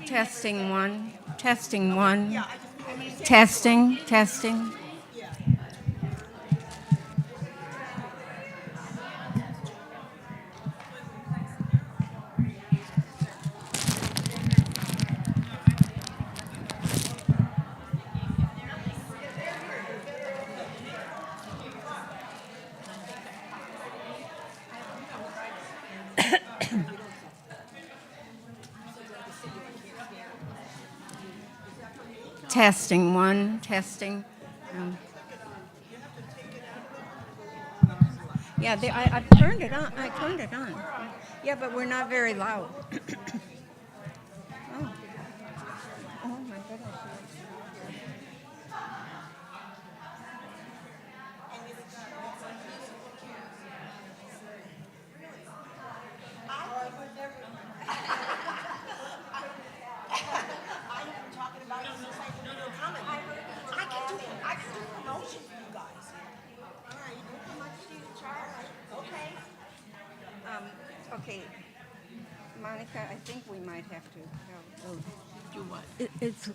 Testing one, testing one, testing, testing. Testing one, testing. Um, yeah, I turned it on. I turned it on. Yeah, but we're not very loud. Oh, oh my goodness. Okay, Monica, I think we might have to Do what? It's,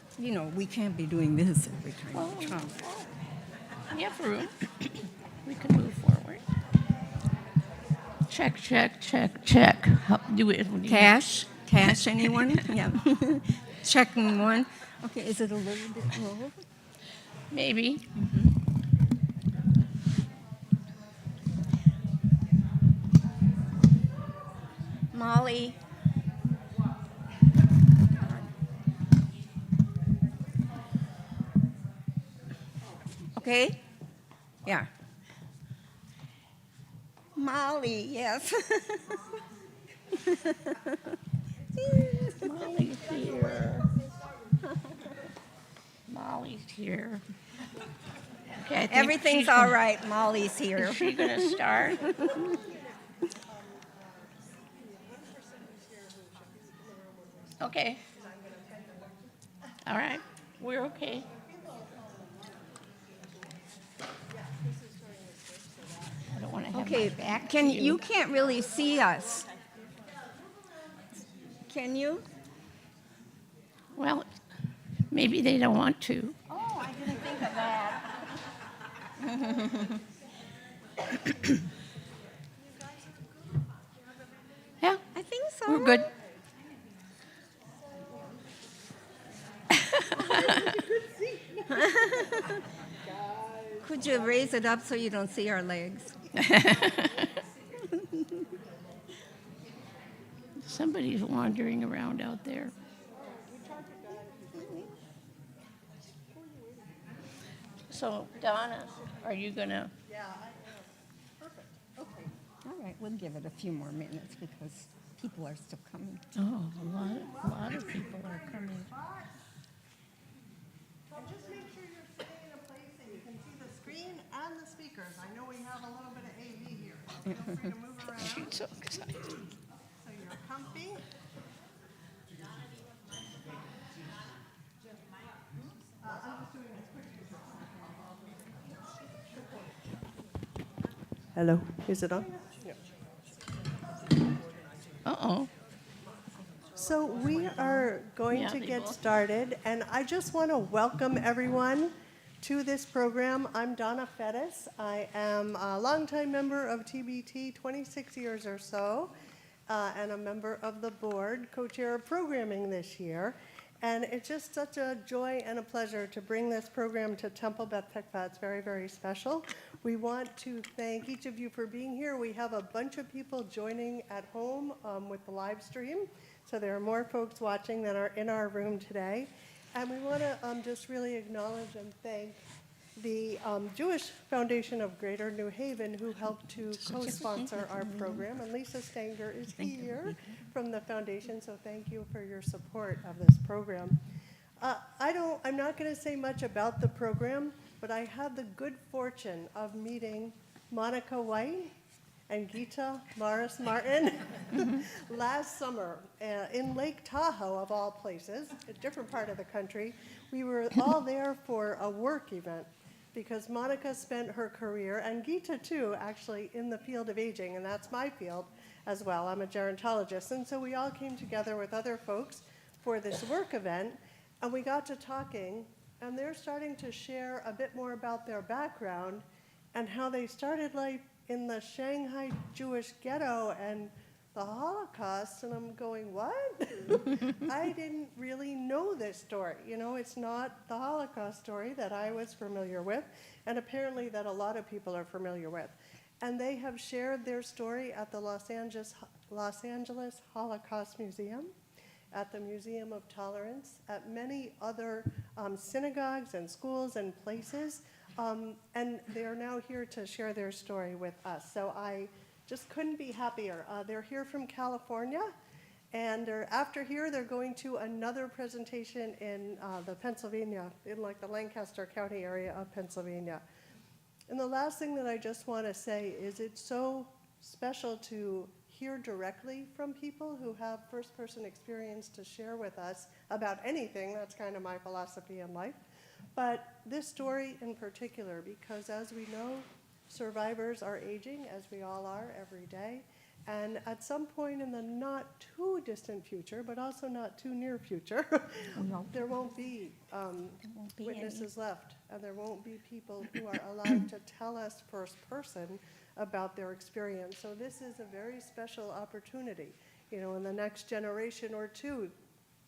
we can't be doing this every time Oh, we talk. You have room. We can move forward. Check, check, check, check. Do it. Cash, anyone? Yeah. Checking one. Okay, is it a little bit low? Maybe. Molly. Okay? Yeah. Molly, yes. Molly's here. Molly's here. Okay, I think Everything's all right. Molly's here. Is she going to start? Okay. All right. We're okay. I don't want to have Okay, my back can to you can't really see us. Can you? Well, maybe they don't want to. Oh, I didn't think of that. Yeah, I think so. we're good. Could you raise it up so you don't see our legs? Somebody's wandering around out there. So, Donna, are you going to? Yeah, perfect. Okay. All right, we'll give it a few more minutes because people are still coming. Oh, a lot of people are coming. And just make sure you're sitting in a place and you can see the screen and the speakers. I know we have a little bit of AV here. So feel free to move around She's so excited. so you're comfy. Hello, is it on? Uh-oh. So we are going to they get both- started, and I just want to welcome everyone to this program. I'm Donna Fettis. I am a longtime member of TBT, 26 years or so, and a member of the board, co-chair of programming this year. And it's just such a joy and a pleasure to bring this program to Temple Beth Tikvah. It's very, very special. We want to thank each of you for being here. We have a bunch of people joining at home with the live stream. So there are more folks watching than are in our room today. And we want to just really acknowledge and thank the Jewish Foundation of Greater New Haven, who helped to co-sponsor our program. And Lisa Stanger is here from the foundation, so thank you for your support of this program. I'm not going to say much about the program, but I had the good fortune of meeting Monika White and Gitta Morris Martin last summer in Lake Tahoe, of all places, a different part of the country. We were all there for a work event because Monika spent her career, and Gitta too, actually, in the field of aging, and that's my field as well. I'm a gerontologist, and so we all came together with other folks for this work event, and we got to talking, and they're starting to share a bit more about their background and how they started life in the Shanghai Jewish ghetto and the Holocaust, and I'm going, what? I didn't really know this story. You know, it's not the Holocaust story that I was familiar with, and apparently that a lot of people are familiar with. And they have shared their story at the Los Angeles Holocaust Museum, at the Museum of Tolerance, at many other synagogues and schools and places. And they are now here to share their story with us. So I just couldn't be happier. They're here from California, and after here, they're going to another presentation in the Pennsylvania, in like the Lancaster County area of Pennsylvania. And the last thing that I just want to say is it's so special to hear directly from people who have first-person experience to share with us about anything. That's kind of my philosophy in life. But this story in particular, because as we know, survivors are aging, as we all are every day. And at some point in the not too distant future, but also not too near future, there won't be witnesses left, and there won't be people who are allowed to tell us first person about their experience. So this is a very special opportunity. You know, in the next generation or two,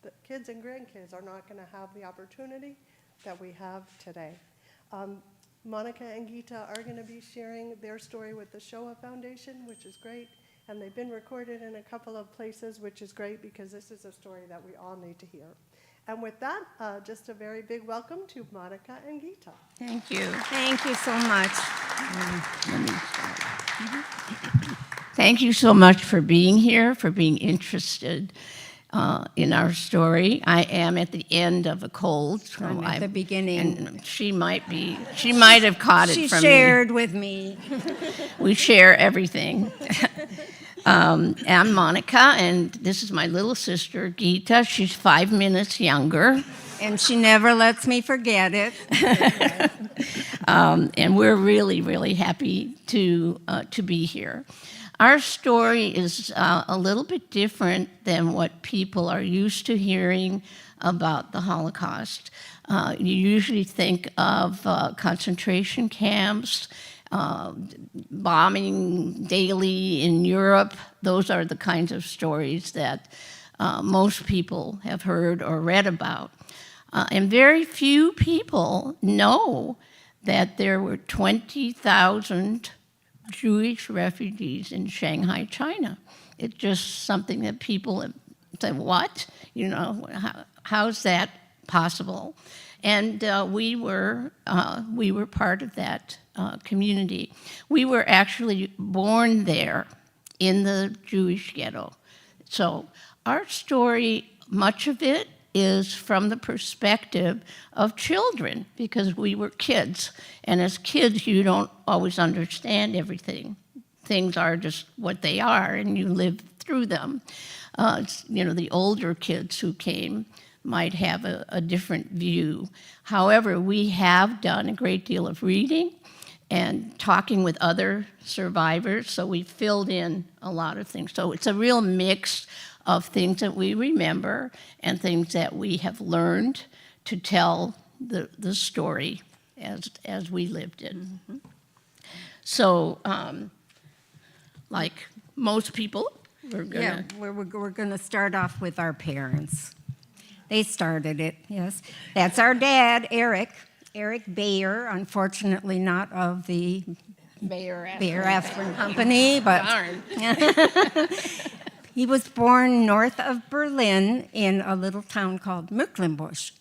the kids and grandkids are not going to have the opportunity that we have today. Monika and Gitta are going to be sharing their story with the Shoah Foundation, which is great. And they've been recorded in a couple of places, which is great because this is a story that we all need to hear. And with that, just a very big welcome to Monika and Gitta. Thank you. Thank you so much. Let me start. Thank you so much for being here, for being interested in our story. I am at the end of a cold. So I'm at the beginning. And she might have caught it She from shared with me. We share everything. I'm Monika, and this is my little sister, Gitta. She's 5 minutes younger. And she never lets me forget it. And we're really, really happy to be here. Our story is a little bit different than what people are used to hearing about the Holocaust. You usually think of concentration camps, bombing daily in Europe. Those are the kinds of stories that most people have heard or read about. And very few people know that there were 20,000 Jewish refugees in Shanghai, China. It's just something that people say, what? You know, how's that possible? And we were part of that community. We were actually born there in the Jewish ghetto. So our story, much of it is from the perspective of children, because we were kids. And as kids, you don't always understand everything. Things are just what they are, and you live through them. You know, the older kids who came might have a different view. However, we have done a great deal of reading and talking with other survivors, so we filled in a lot of things. So it's a real mix of things that we remember and things that we have learned to tell the story as we lived it. Mm-hmm. So, like most people, we're gonna start off with our parents. They started it, yes. That's our dad, Eric Bayer, unfortunately not of the Bayer Aspirin Company, but he was born north of Berlin in a little town called Mecklenbusch,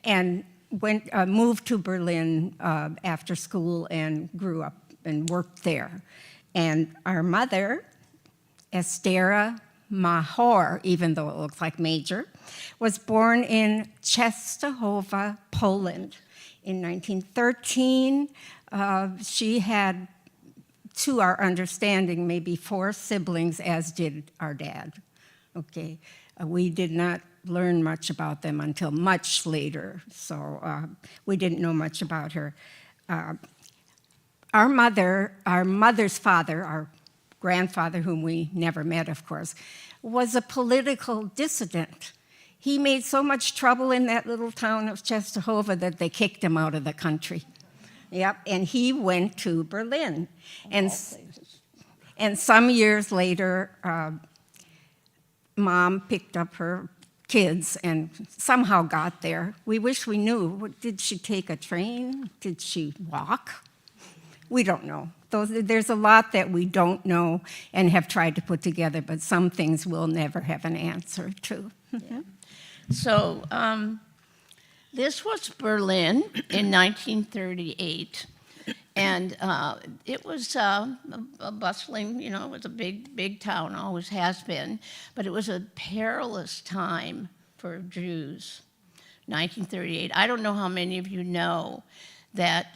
and moved to Berlin after school and grew up and worked there. And our mother, Estera Mahor, even though it looks like Major, was born in Częstochowa, Poland in 1913. She had, to our understanding, maybe 4 siblings, as did our dad. Okay, we did not learn much about them until much later, so we didn't know much about her. Our mother's father, our grandfather, whom we never met, of course, was a political dissident. he made so much trouble in that little town of Czestochowa that they kicked him out of the country. Yep, and he went to Berlin. And some years later, Mom picked up her kids and somehow got there. We wish we knew. Did she take a train? Did she walk? We don't know. There's a lot that we don't know and have tried to put together, but some things we'll never have an answer to. Yeah. So this was Berlin in 1938, and it was a bustling, it was a big town, always has been, but it was a perilous time for Jews, 1938. I don't know how many of you know that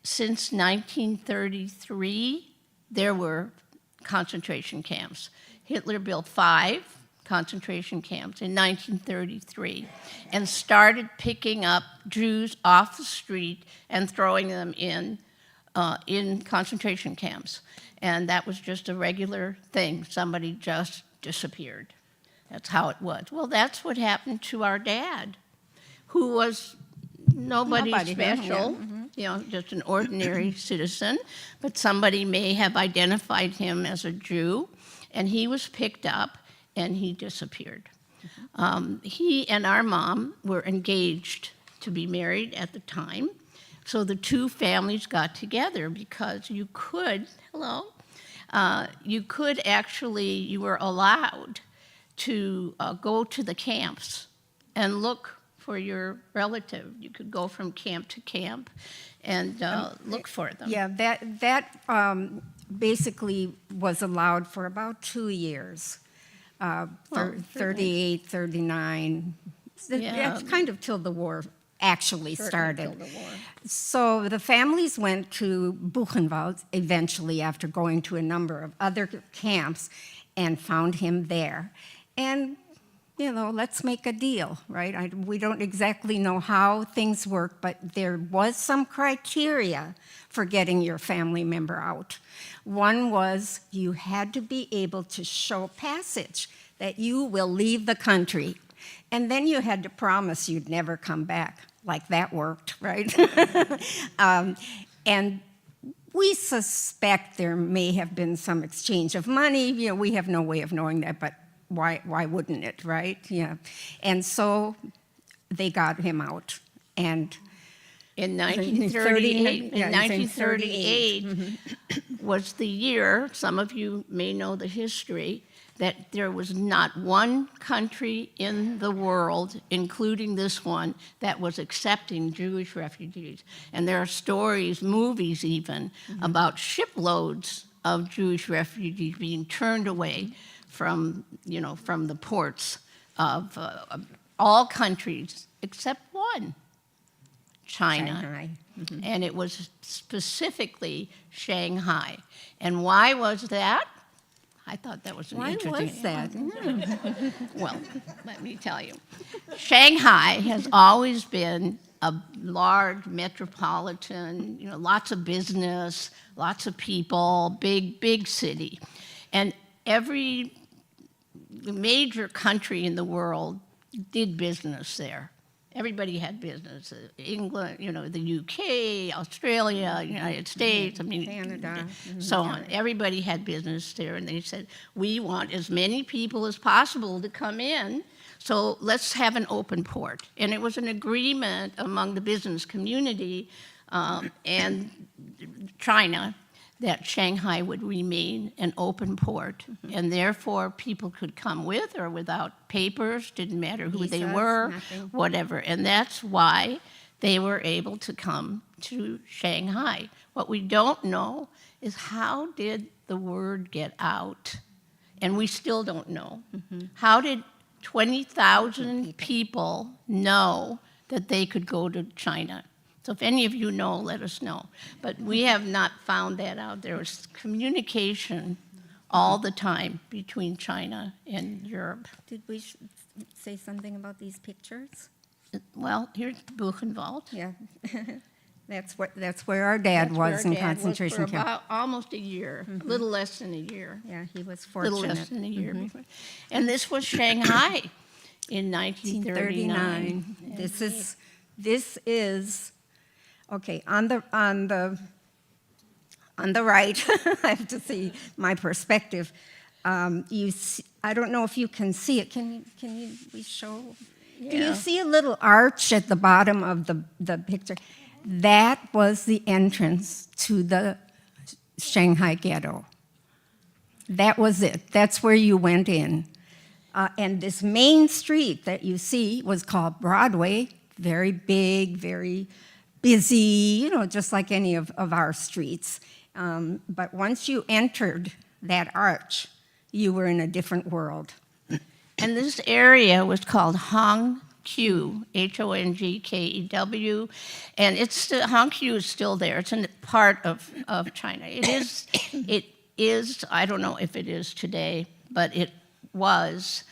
since 1933, there were concentration camps. Hitler built 5 concentration camps in 1933 and started picking up Jews off the street and throwing them in concentration camps. And that was just a regular thing. Somebody just disappeared. That's how it was. Well, that's what happened to our dad, who was nobody special, just an ordinary citizen, but somebody may have identified him as a Jew, and he was picked up and he disappeared. He and our mom were engaged to be married at the time, so the two families got together because you were allowed to go to the camps and look for your relative. You could go from camp to camp and look for them. Yeah, that basically was allowed for about 2 years, 38, 39. That's kind of till the war actually started. Till the war. So the families went to Buchenwald eventually after going to a number of other camps and found him there. And let's make a deal, right? We don't exactly know how things work, but there was some criteria for getting your family member out. One was you had to be able to show passage, that you will leave the country. And then you had to promise you'd never come back. Like that worked, right? And we suspect there may have been some exchange of money. We have no way of knowing that, but why wouldn't it, right? Yeah. And so they got him out. And in 1938 was the year, some of you may know the history, that there was not one country in the world, including this one, that was accepting Jewish refugees. And there are stories, movies even, about shiploads of Jewish refugees being turned away from the ports of all countries except one, China. And it was specifically Shanghai. And why was that? I thought that was an interesting. Why was that? Well, let me tell you. Shanghai has always been a large metropolitan, lots of business, lots of people, big city. And every major country in the world did business there. Everybody had business. England, the UK, Australia, United States, Canada, so on. Everybody had business there, and they said, we want as many people as possible to come in, so let's have an open port. And it was an agreement among the business community and China that Shanghai would remain an open port, and therefore people could come with or without papers, didn't matter who they were, nothing. whatever. And that's why they were able to come to Shanghai. What we don't know is how did the word get out? And we still don't know. How did 20,000 people know that they could go to China? So if any of you know, let us know. But we have not found that out. There was communication all the time between China and Europe. Did we say something about these pictures? Well, here's Buchenwald. Yeah. That's where our dad was in concentration for camp. about almost a year, a little less than a year. Yeah, he was A little fortunate. less than a year before. And this was Shanghai. In 1939. 1939. This is okay on the right. I have to see my perspective. You see, I don't know if you can see it. Can we show? Can Yeah. you see a little arch at the bottom of the picture? That was the entrance to the Shanghai ghetto. That was it. That's where you went in. And this main street that you see was called Broadway, very big, very busy, just like any of our streets. But once you entered that arch, you were in a different world. And this area was called Hongqiu, Hongkew, and Hongqiu is still there. It's a part of China. It is, I don't know if it is today, but it was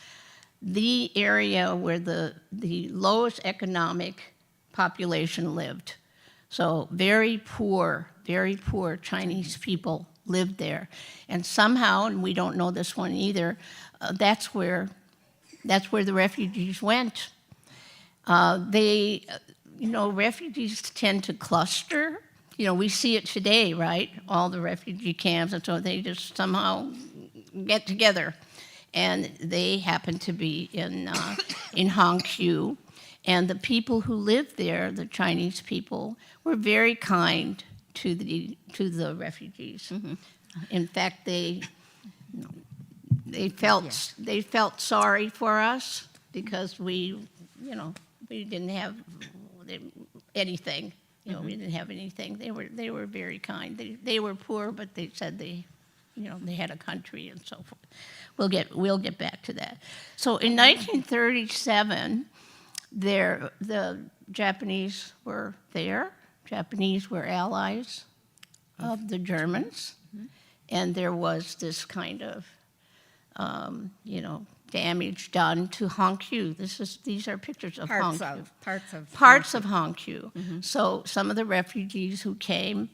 the area where the lowest economic population lived. So very poor Chinese people lived there. And somehow, and we don't know this one either, that's where the refugees went. Refugees tend to cluster. We see it today, right? All the refugee camps, and so they just somehow get together. And they happen to be in Hongqiu. And the people who lived there, the Chinese people, were very kind to the refugees. Mm-hmm. In fact, they felt sorry for us because we didn't have anything. We didn't have anything. They were very kind. They were poor, but they said they had a country and so forth. We'll get back to that. So in 1937, the Japanese were there. Japanese were allies of the Germans, and there was this kind of damage done to Hongqiu. These are pictures of Hongqiu. Parts of Hongqiu. Mm-hmm. So some of the refugees who came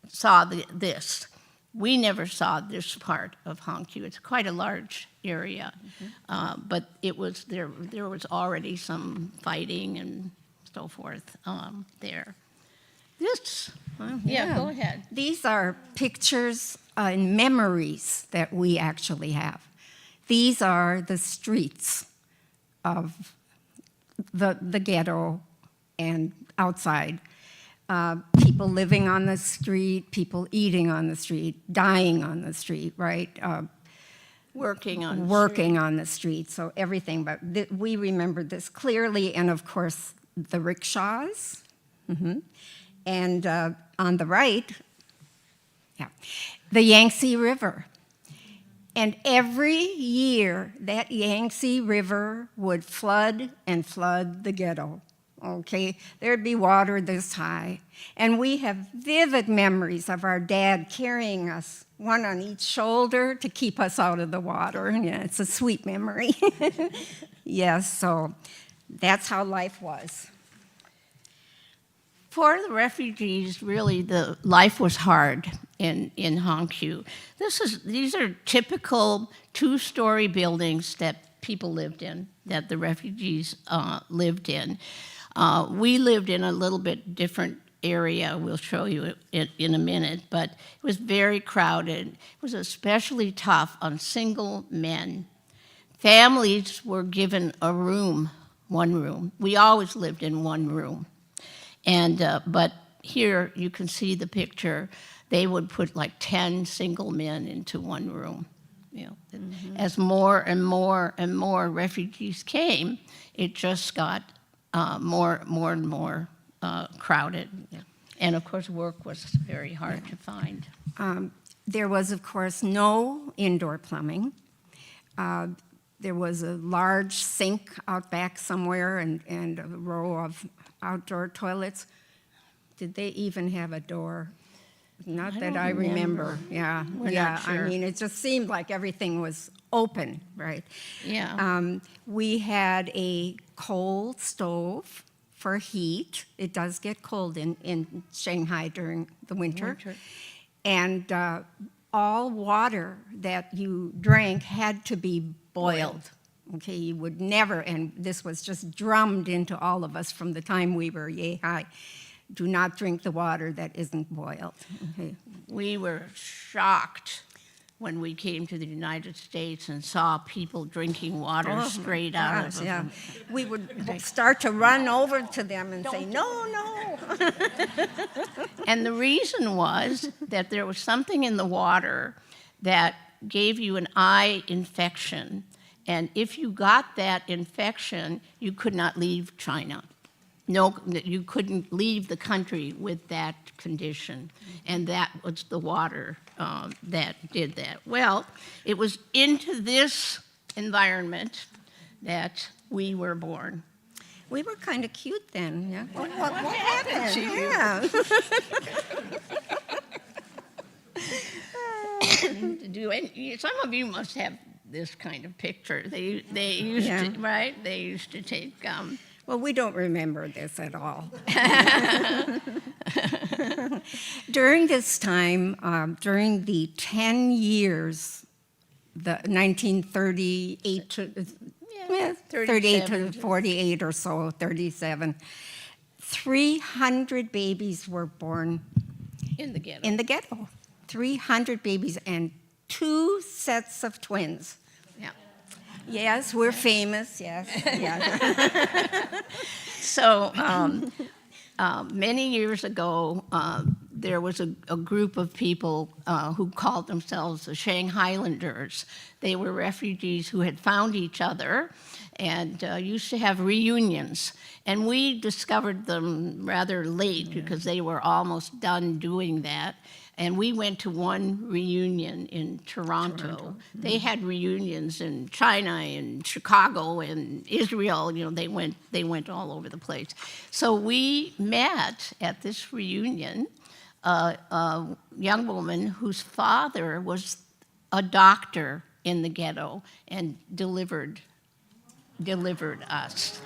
saw this. We never saw this part of Hongqiu. It's quite a large area, but there was already some fighting and so forth there. Go ahead. These are pictures and memories that we actually have. These are the streets of the ghetto and outside. People living on the street, people eating on the street, dying on the street, right? Working on the street, so everything. But we remember this clearly, and of course, the rickshaws. Mm-hmm. And on the right, the Yangtze River. And every year, that Yangtze River would flood and flood the ghetto. Okay, there'd be water this high. And we have vivid memories of our dad carrying us, one on each shoulder, to keep us out of the water. Yeah, it's a sweet memory. Yes, so that's how life was. For the refugees, really, the life was hard in Hongqiu. These are typical two-story buildings that people lived in, that the refugees lived in. We lived in a little bit different area. We'll show you it in a minute, but it was very crowded. It was especially tough on single men. Families were given one room. We always lived in one room. And but here you can see the picture. They would put like 10 single men into one room. As more and more and more refugees came, it just got more and more crowded. Yeah. And of course, work was very hard to find. There was, of course, no indoor plumbing. There was a large sink out back somewhere and a row of outdoor toilets. Did they even have a door? Not that I remember. Yeah, We're not sure. I mean, it just seemed like everything was open, right? Yeah. We had a coal stove for heat. It does get cold in Shanghai during the winter. And all water that you drank had to be boiled. Okay, you would never, and this was just drummed into all of us from the time we were yay high. Do not drink the water that isn't boiled. Okay. We were shocked when we came to the United States and saw people drinking water straight out of Gosh, them. yeah. We would start to run over to them and say, no, no. And the reason was that there was something in the water that gave you an eye infection. And if you got that infection, you could not leave China. No, you couldn't leave the country with that condition. And that was the water that did that. Well, it was into this environment that we were born. We were kind of cute then, yeah. What happened? Yeah. Some of you must have this kind of picture. They used to, right? They used to take. Well, we don't remember this at all. During this time, during the 10 years, the 1938 to 38 to 48 or so, 37, 300 babies were born In the ghetto. in the ghetto. 300 babies and 2 sets of twins. Yeah. Yes, we're famous, yes. Yeah. So many years ago, there was a group of people who called themselves the Shanghailanders. They were refugees who had found each other and used to have reunions. And we discovered them rather late because they were almost done doing that. And we went to one reunion in Toronto. They had reunions in China and Chicago and Israel. You know, they went all over the place. So we met at this reunion a young woman whose father was a doctor in the ghetto and delivered us.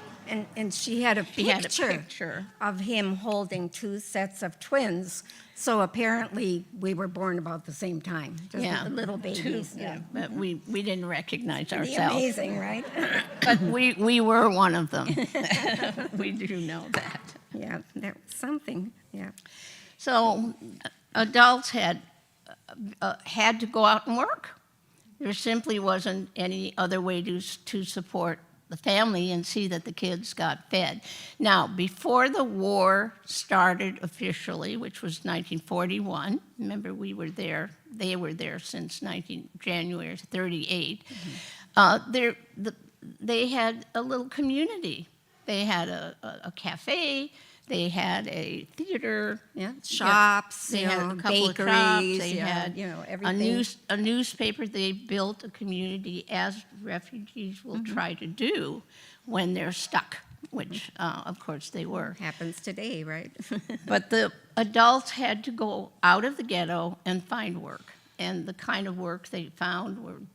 And she had a She had a picture picture. of him holding 2 sets of twins. So apparently we were born about the same time, just little babies. Yeah, but we didn't recognize Pretty ourselves. amazing, right? But we were one of them. We do know that. Yeah, that was something, yeah. So adults had to go out and work. There simply wasn't any other way to support the family and see that the kids got fed. Now, before the war started officially, which was 1941, remember we were there, they were there since January 38, they had a little community. They had a cafe, they had a theater. Yeah, shops, They you had know, a couple bakeries, of shops. They yeah, had you know, everything. a newspaper. They built a community, as refugees will try to do when they're stuck, which, of course, they were. Happens today, right? But the adults had to go out of the ghetto and find work. And the kind of work they found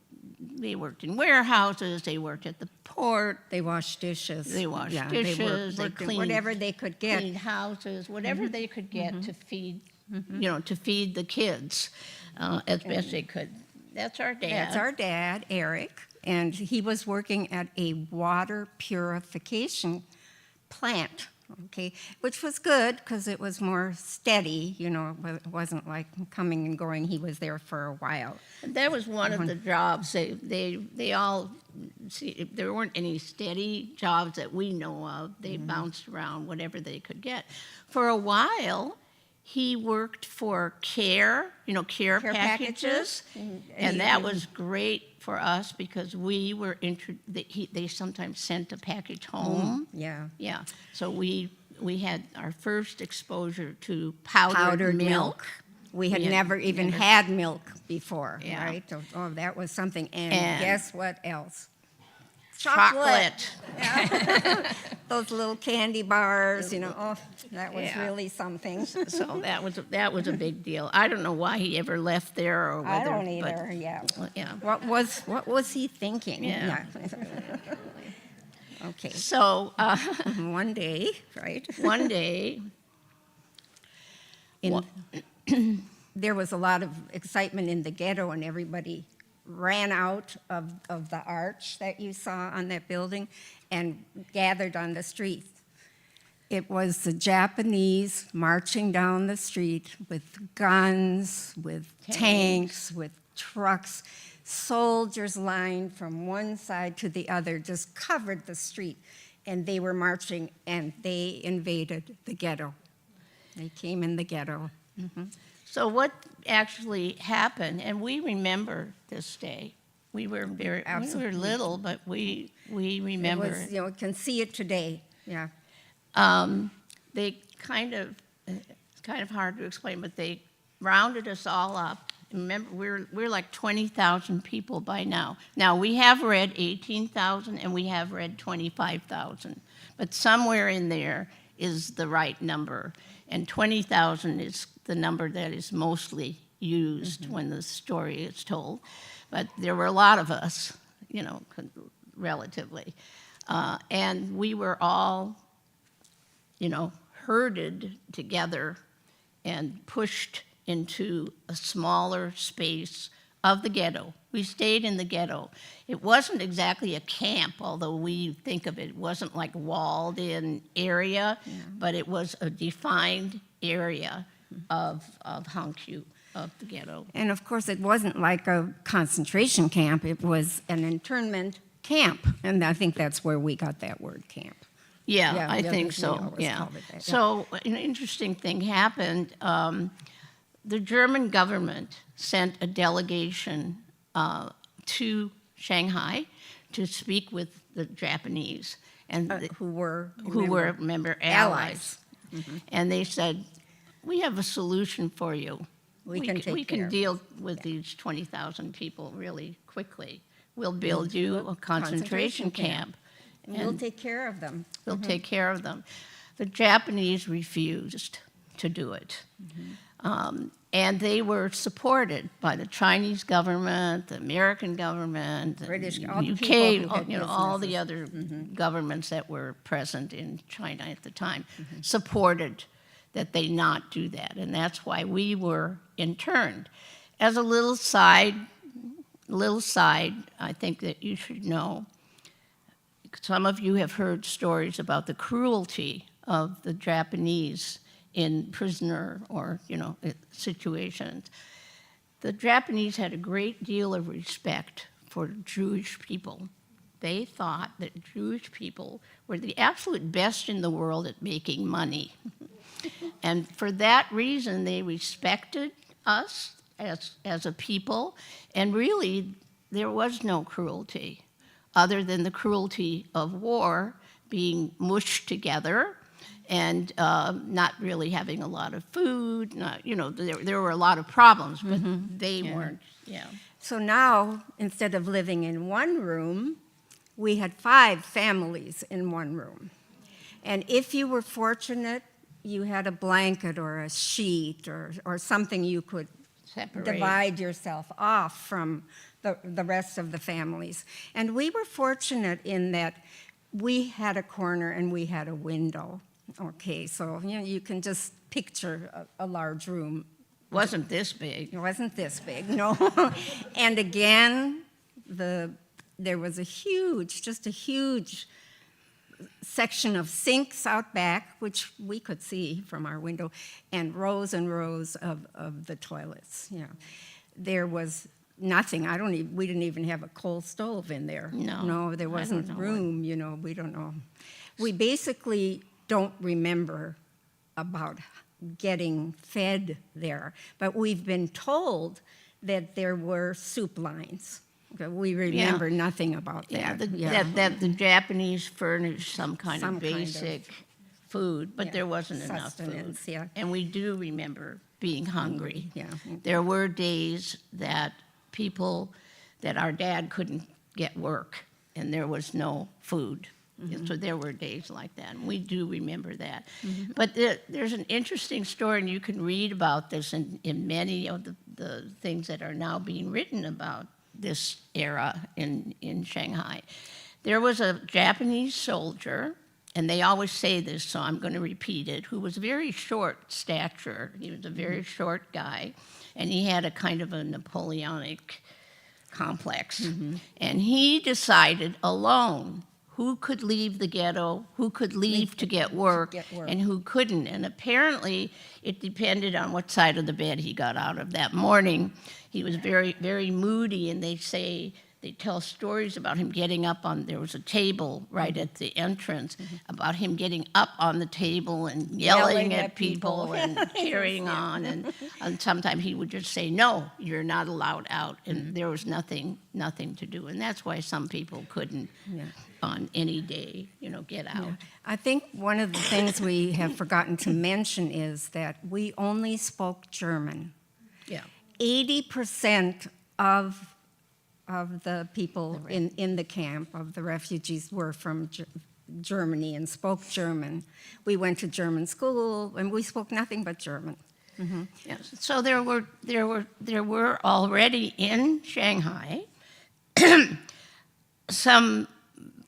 they worked in warehouses, they worked at the port. They washed dishes. They washed Yeah, dishes, they worked in cleaned whatever they could get. cleaned houses, whatever they could get to feed, to feed the kids as best they could. That's our dad. That's our dad, Eric, and he was working at a water purification plant, okay, which was good because it was more steady, you know, it wasn't like coming and going. He was there for a while. That was one of the jobs. They all, see, there weren't any steady jobs that we know of. They bounced around whatever they could get. For a while, he worked for care packages. And that was great for us because we were, they sometimes sent a package home. Yeah. Yeah, so we had our first exposure to powdered milk. We had Yeah, never even had milk before, Yeah. right? Oh, that was something. And And- guess what else? Chocolate. Those little candy bars, you know, oh, that was Yeah. really something. So that was a big deal. I don't know why he ever left there or I whether. don't but- either, yeah. Yeah. What was he thinking? Yeah. Okay, So one day, right? one day, There was a lot of excitement in the ghetto, and everybody ran out of the arch that you saw on that building and gathered on the street. It was the Japanese marching down the street with guns, with tanks, with trucks. Soldiers lined from one side to the other, just covered the street. And they were marching, and they invaded the ghetto. They came in the ghetto. So what actually happened, and we remember this day. We were little, but we remember It was, you can see it today, yeah. They it's kind of hard to explain, but they rounded us all up. Remember, we're like 20,000 people by now. Now, we have read 18,000 and we have read 25,000, but somewhere in there is the right number, and 20,000 is the number that is mostly used when the story is told. But there were a lot of us, relatively, and we were all herded together and pushed into a smaller space of the ghetto. We stayed in the ghetto. It wasn't exactly a camp, although we think of it. It wasn't like walled-in area, but it was a defined area of Hankyu, of the ghetto. And of course, it wasn't like a concentration camp. It was an internment camp, and I think that's where we got that word, camp. Yeah, I the think others, we so, always yeah. called it that, yeah. So an interesting thing happened. The German government sent a delegation to Shanghai to speak with the Japanese, and Who were, remember, allies. And they said, we have a solution for you. We can take we care can of deal with these 20,000 people really quickly. We'll build you a concentration camp. We'll take care of them. We'll take care of them. The Japanese refused to do it. And they were supported by the Chinese government, the American government, the British, all the UK, people who had all the businesses. other governments that were present in China at the time supported that they not do that. And that's why we were interned. As a little side, I think that you should know, some of you have heard stories about the cruelty of the Japanese in prisoner or, situations. The Japanese had a great deal of respect for Jewish people. They thought that Jewish people were the absolute best in the world at making money. And for that reason, they respected us as a people, and really, there was no cruelty, other than the cruelty of war being mushed together and not really having a lot of food. There were a lot of problems, but they weren't, So now, instead of living in one room, we had 5 families in one room. And if you were fortunate, you had a blanket or a sheet or something you could Separate. divide yourself off from the rest of the families. And we were fortunate in that we had a corner and we had a window. Okay, so you can just picture a large room. Wasn't this big. It wasn't this big, no. And again, there was a huge section of sinks out back, which we could see from our window, and rows of the toilets. There was nothing. We didn't even have a coal stove in there. No, there wasn't room. We don't know. We basically don't remember about getting fed there, but we've been told that there were soup lines. Okay, we remember nothing about that. That the Japanese furnished some kind of basic food, but there wasn't enough food. Sustenance, yeah. And we do remember being hungry. Yeah. There were days that our dad couldn't get work, and there was no food. So there were days like that, and we do remember that. But there's an interesting story, and you can read about this in many of the things that are now being written about this era in Shanghai. There was a Japanese soldier, and they always say this, so I'm going to repeat it, who was very short stature. He was a very short guy, and he had a kind of a Napoleonic complex. And he decided alone who could leave the ghetto, who could leave to get work, and who couldn't. And apparently, it depended on what side of the bed he got out of that morning. He was very, very moody, and they tell stories about him getting up on, there was a table right at the entrance, about him getting up on the table and yelling at people and carrying on. And sometimes he would just say, no, you're not allowed out. And there was nothing to do. And that's why some people couldn't on any day, get out. I think one of the things we have forgotten to mention is that we only spoke German. Yeah. 80% of the people in the camp, of the refugees, were from Germany and spoke German. We went to German school, and we spoke nothing but German. Yes. So there were already in Shanghai some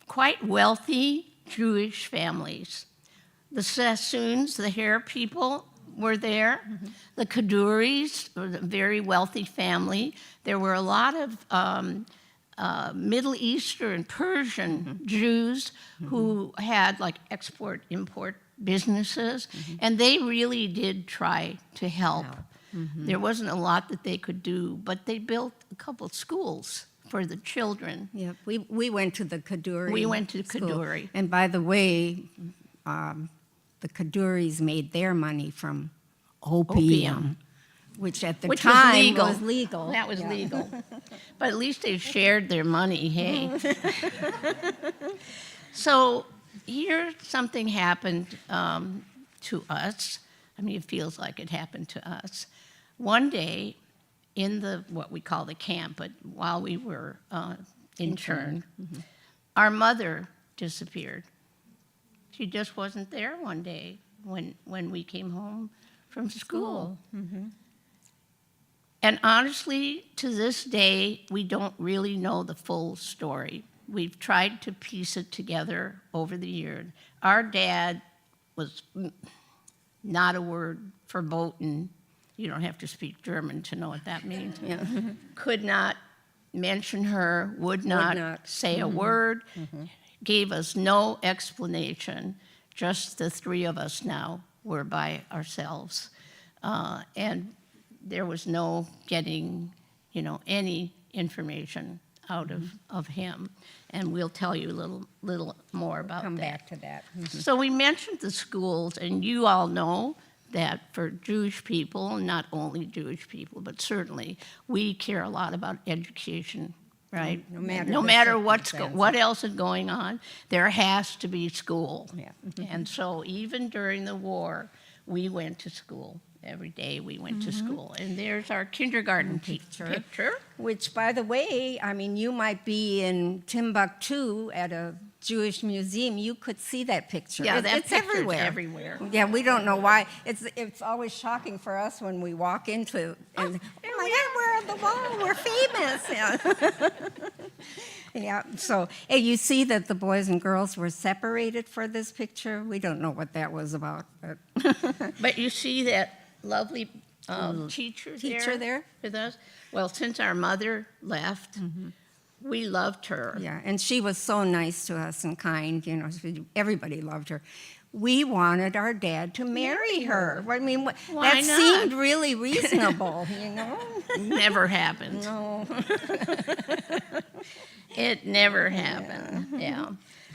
quite wealthy Jewish families. The Sassoons, the Hare people, were there. The Kaduris were a very wealthy family. There were a lot of Middle Eastern, Persian Jews who had like export-import businesses, and they really did try to help. There wasn't a lot that they could do, but they built a couple schools for the children. Yeah, we went to the Kaduri. We went to school. Kaduri. And by the way, the Kaduris made their money from opium, which at the time was legal. That was legal. But at least they shared their money, hey? So here something happened to us. I mean, it feels like it happened to us. One day in what we call the camp, but while we were interned, our mother disappeared. She just wasn't there one day when we came home from school. And honestly, to this day, we don't really know the full story. We've tried to piece it together over the years. Our dad was not a word verboten. You don't have to speak German to know what that means. Could not mention her, would not say a word, gave us no explanation. Just the three of us now were by ourselves. And there was no getting, any information out of him. And we'll tell you a little more about that. Come back to that. So we mentioned the schools, and you all know that for Jewish people, not only Jewish people, but certainly we care a lot about education, right? No matter what else is going on, there has to be school. Yeah. And so even during the war, we went to school. Every day we went to school. And there's our kindergarten picture. Which, by the way, I mean, you might be in Timbuktu at a Jewish museum. You could see that picture. Yeah, it's everywhere. Yeah, we don't know why. It's always shocking for us when we walk into and oh my God, we're on the wall. We're famous. Yeah. Yeah. So you see that the boys and girls were separated for this picture. We don't know what that was about, But you see that lovely teacher there with us. Well, since our mother left, we loved her. Yeah, and she was so nice to us and kind, everybody loved her. We wanted our dad to marry her. I mean, Why that not? seemed really reasonable, Never happened. No. It never happened, yeah.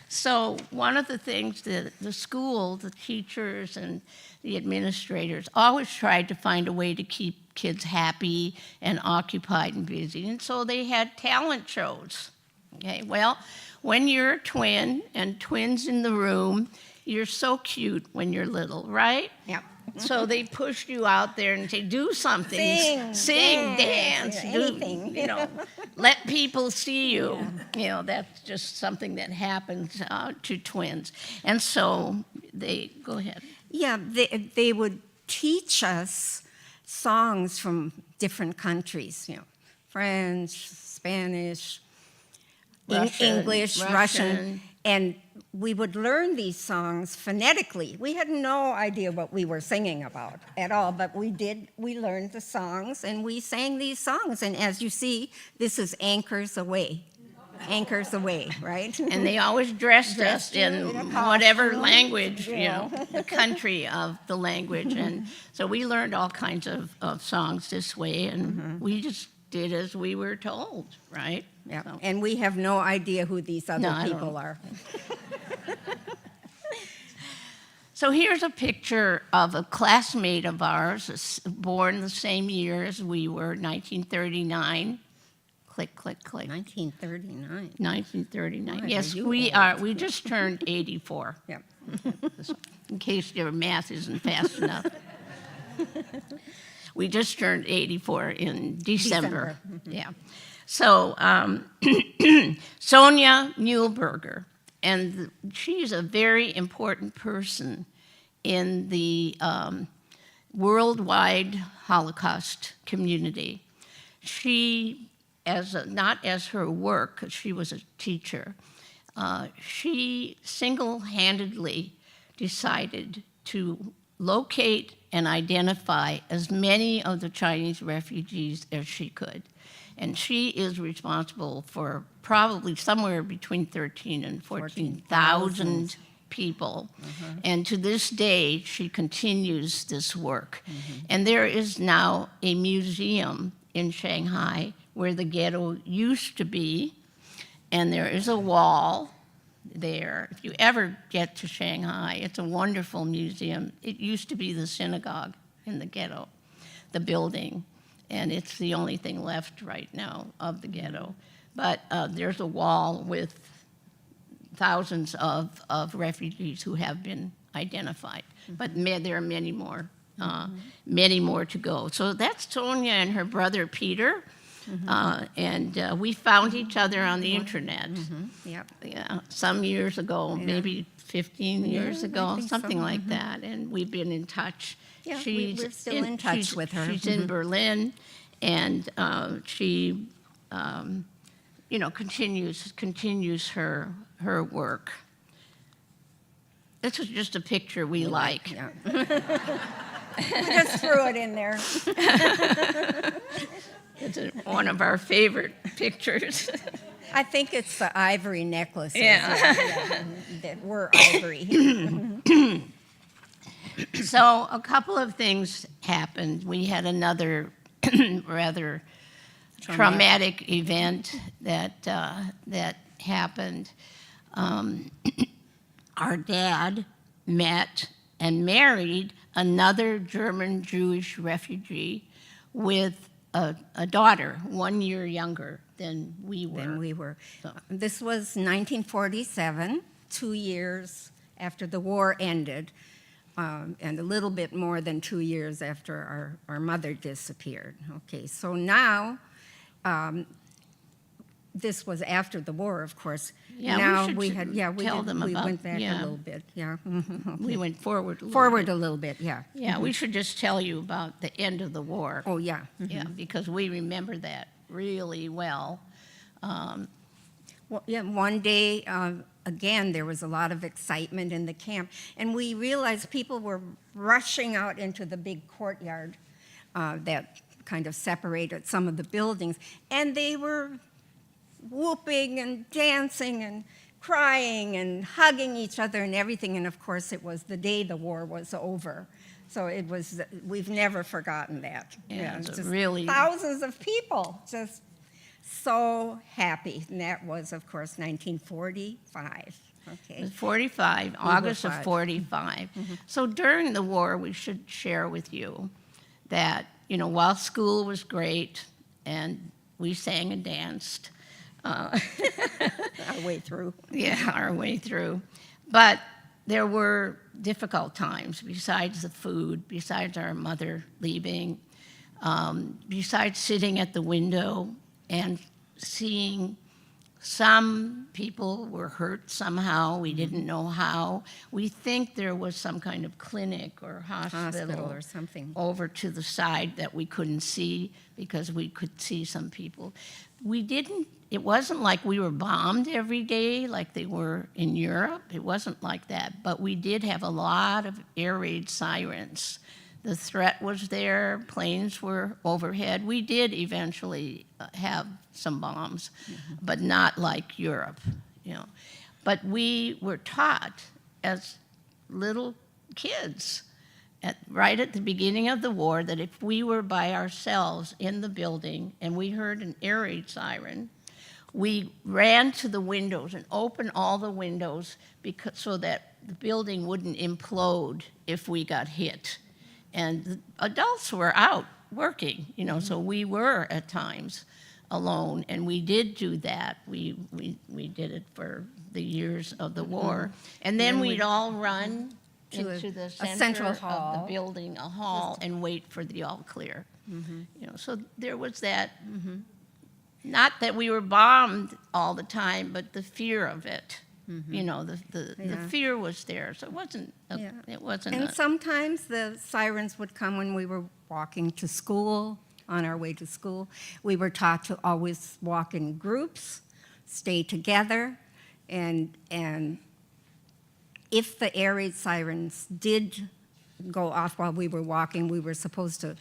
So one of the things that the school, the teachers and the administrators always tried to find a way to keep kids happy and occupied and busy. And so they had talent shows. Okay, well, when you're a twin and twins in the room, you're so cute when you're little, right? Yeah. So they pushed you out there and say, do something. Sing, dance, do, anything. let people see you. Yeah. That's just something that happens to twins. And so go ahead. Yeah, they would teach us songs from different countries, French, Spanish, Russian, English, Russian. And we would learn these songs phonetically. We had no idea what we were singing about at all, but we learned the songs and we sang these songs. And as you see, this is Anchors Away. Anchors Away, right? And they always dressed us you in in a whatever costume. language, Yeah. the country of the language. And so we learned all kinds of songs this way, and we just did as we were told, right? Yeah. So- And we have no idea who these other No, I don't people know. are. So here's a picture of a classmate of ours, born the same year as we were, 1939. Click, click, click. 1939. 1939. Boy, Yes, are you we old. are. We just turned 84, Yeah. in case your math isn't fast enough. We just turned 84 in December. Yeah. So Sonia Muehlberger, and she's a very important person in the worldwide Holocaust community. She, not as her work, 'cause she was a teacher, she single-handedly decided to locate and identify as many of the Chinese refugees as she could. And she is responsible for probably somewhere between 13 and 14,000 people. And to this day, she continues this work. And there is now a museum in Shanghai where the ghetto used to be, and there is a wall there. If you ever get to Shanghai, it's a wonderful museum. It used to be the synagogue in the ghetto, the building, and it's the only thing left right now of the ghetto. But there's a wall with thousands of refugees who have been identified. But there are many more to go. So that's Sonia and her brother Peter. And we found each other on the internet. Yep. Yeah, some years ago, maybe 15 years I ago, think something so. like that. And we've been in touch. Yeah, we're still in touch with her. She's in Berlin, and she, continues her work. This is just a picture we like. Yeah. We just threw it in there. It's one of our favorite pictures. I think it's the ivory necklaces. Yeah. That were ivory. So a couple of things happened. We had another rather traumatic event that happened. Our dad met and married another German Jewish refugee with a daughter 1 year younger than we were. So- This was 1947, 2 years after the war ended, and a little bit more than 2 years after our mother disappeared. Okay, so now, this was after the war, of course. Yeah, now we should tell them we about- went back yeah. a little bit, yeah. We went forward a little Forward bit. a little bit, yeah. Yeah, we should just tell you about the end of the war. Oh, yeah. Yeah, because we remember that really well. Well, yeah, one day, again, there was a lot of excitement in the camp, and we realized people were rushing out into the big courtyard that kind of separated some of the buildings, and they were whooping and dancing and crying and hugging each other and everything, and of course, it was the day the war was over. So it was, we've never forgotten that. Yeah, it's a just really- thousands of people just so happy. And that was, of course, 1945. Okay. It was 45, August of 5. 45. So during the war, we should share with you that, while school was great and we sang and danced, Our way through. our way through, but there were difficult times besides the food, besides our mother leaving, besides sitting at the window and seeing some people were hurt somehow. We didn't know how. We think there was some kind of clinic or hospital or something. over to the side that we couldn't see because we could see some people. We didn't it wasn't like we were bombed every day like they were in Europe. It wasn't like that. But we did have a lot of air raid sirens. The threat was there. Planes were overhead. We did eventually have some bombs, but not like Europe, you know. But we were taught as little kids right at the beginning of the war that if we were by ourselves in the building and we heard an air raid siren, we ran to the windows and opened all the windows so that the building wouldn't implode if we got hit. And the adults were out working, you know, so we were at times alone, and we did do that. We did it for the years of the war. And then we'd all run into the center of the building, a hall, and wait for the all clear. You know, so there was that, not that we were bombed all the time, but the fear of it. You know, the fear was there, so it wasn't. It wasn't. And sometimes the sirens would come when we were walking to school, on our way to school. We were taught to always walk in groups, stay together, and if the air raid sirens did go off while we were walking, we were supposed to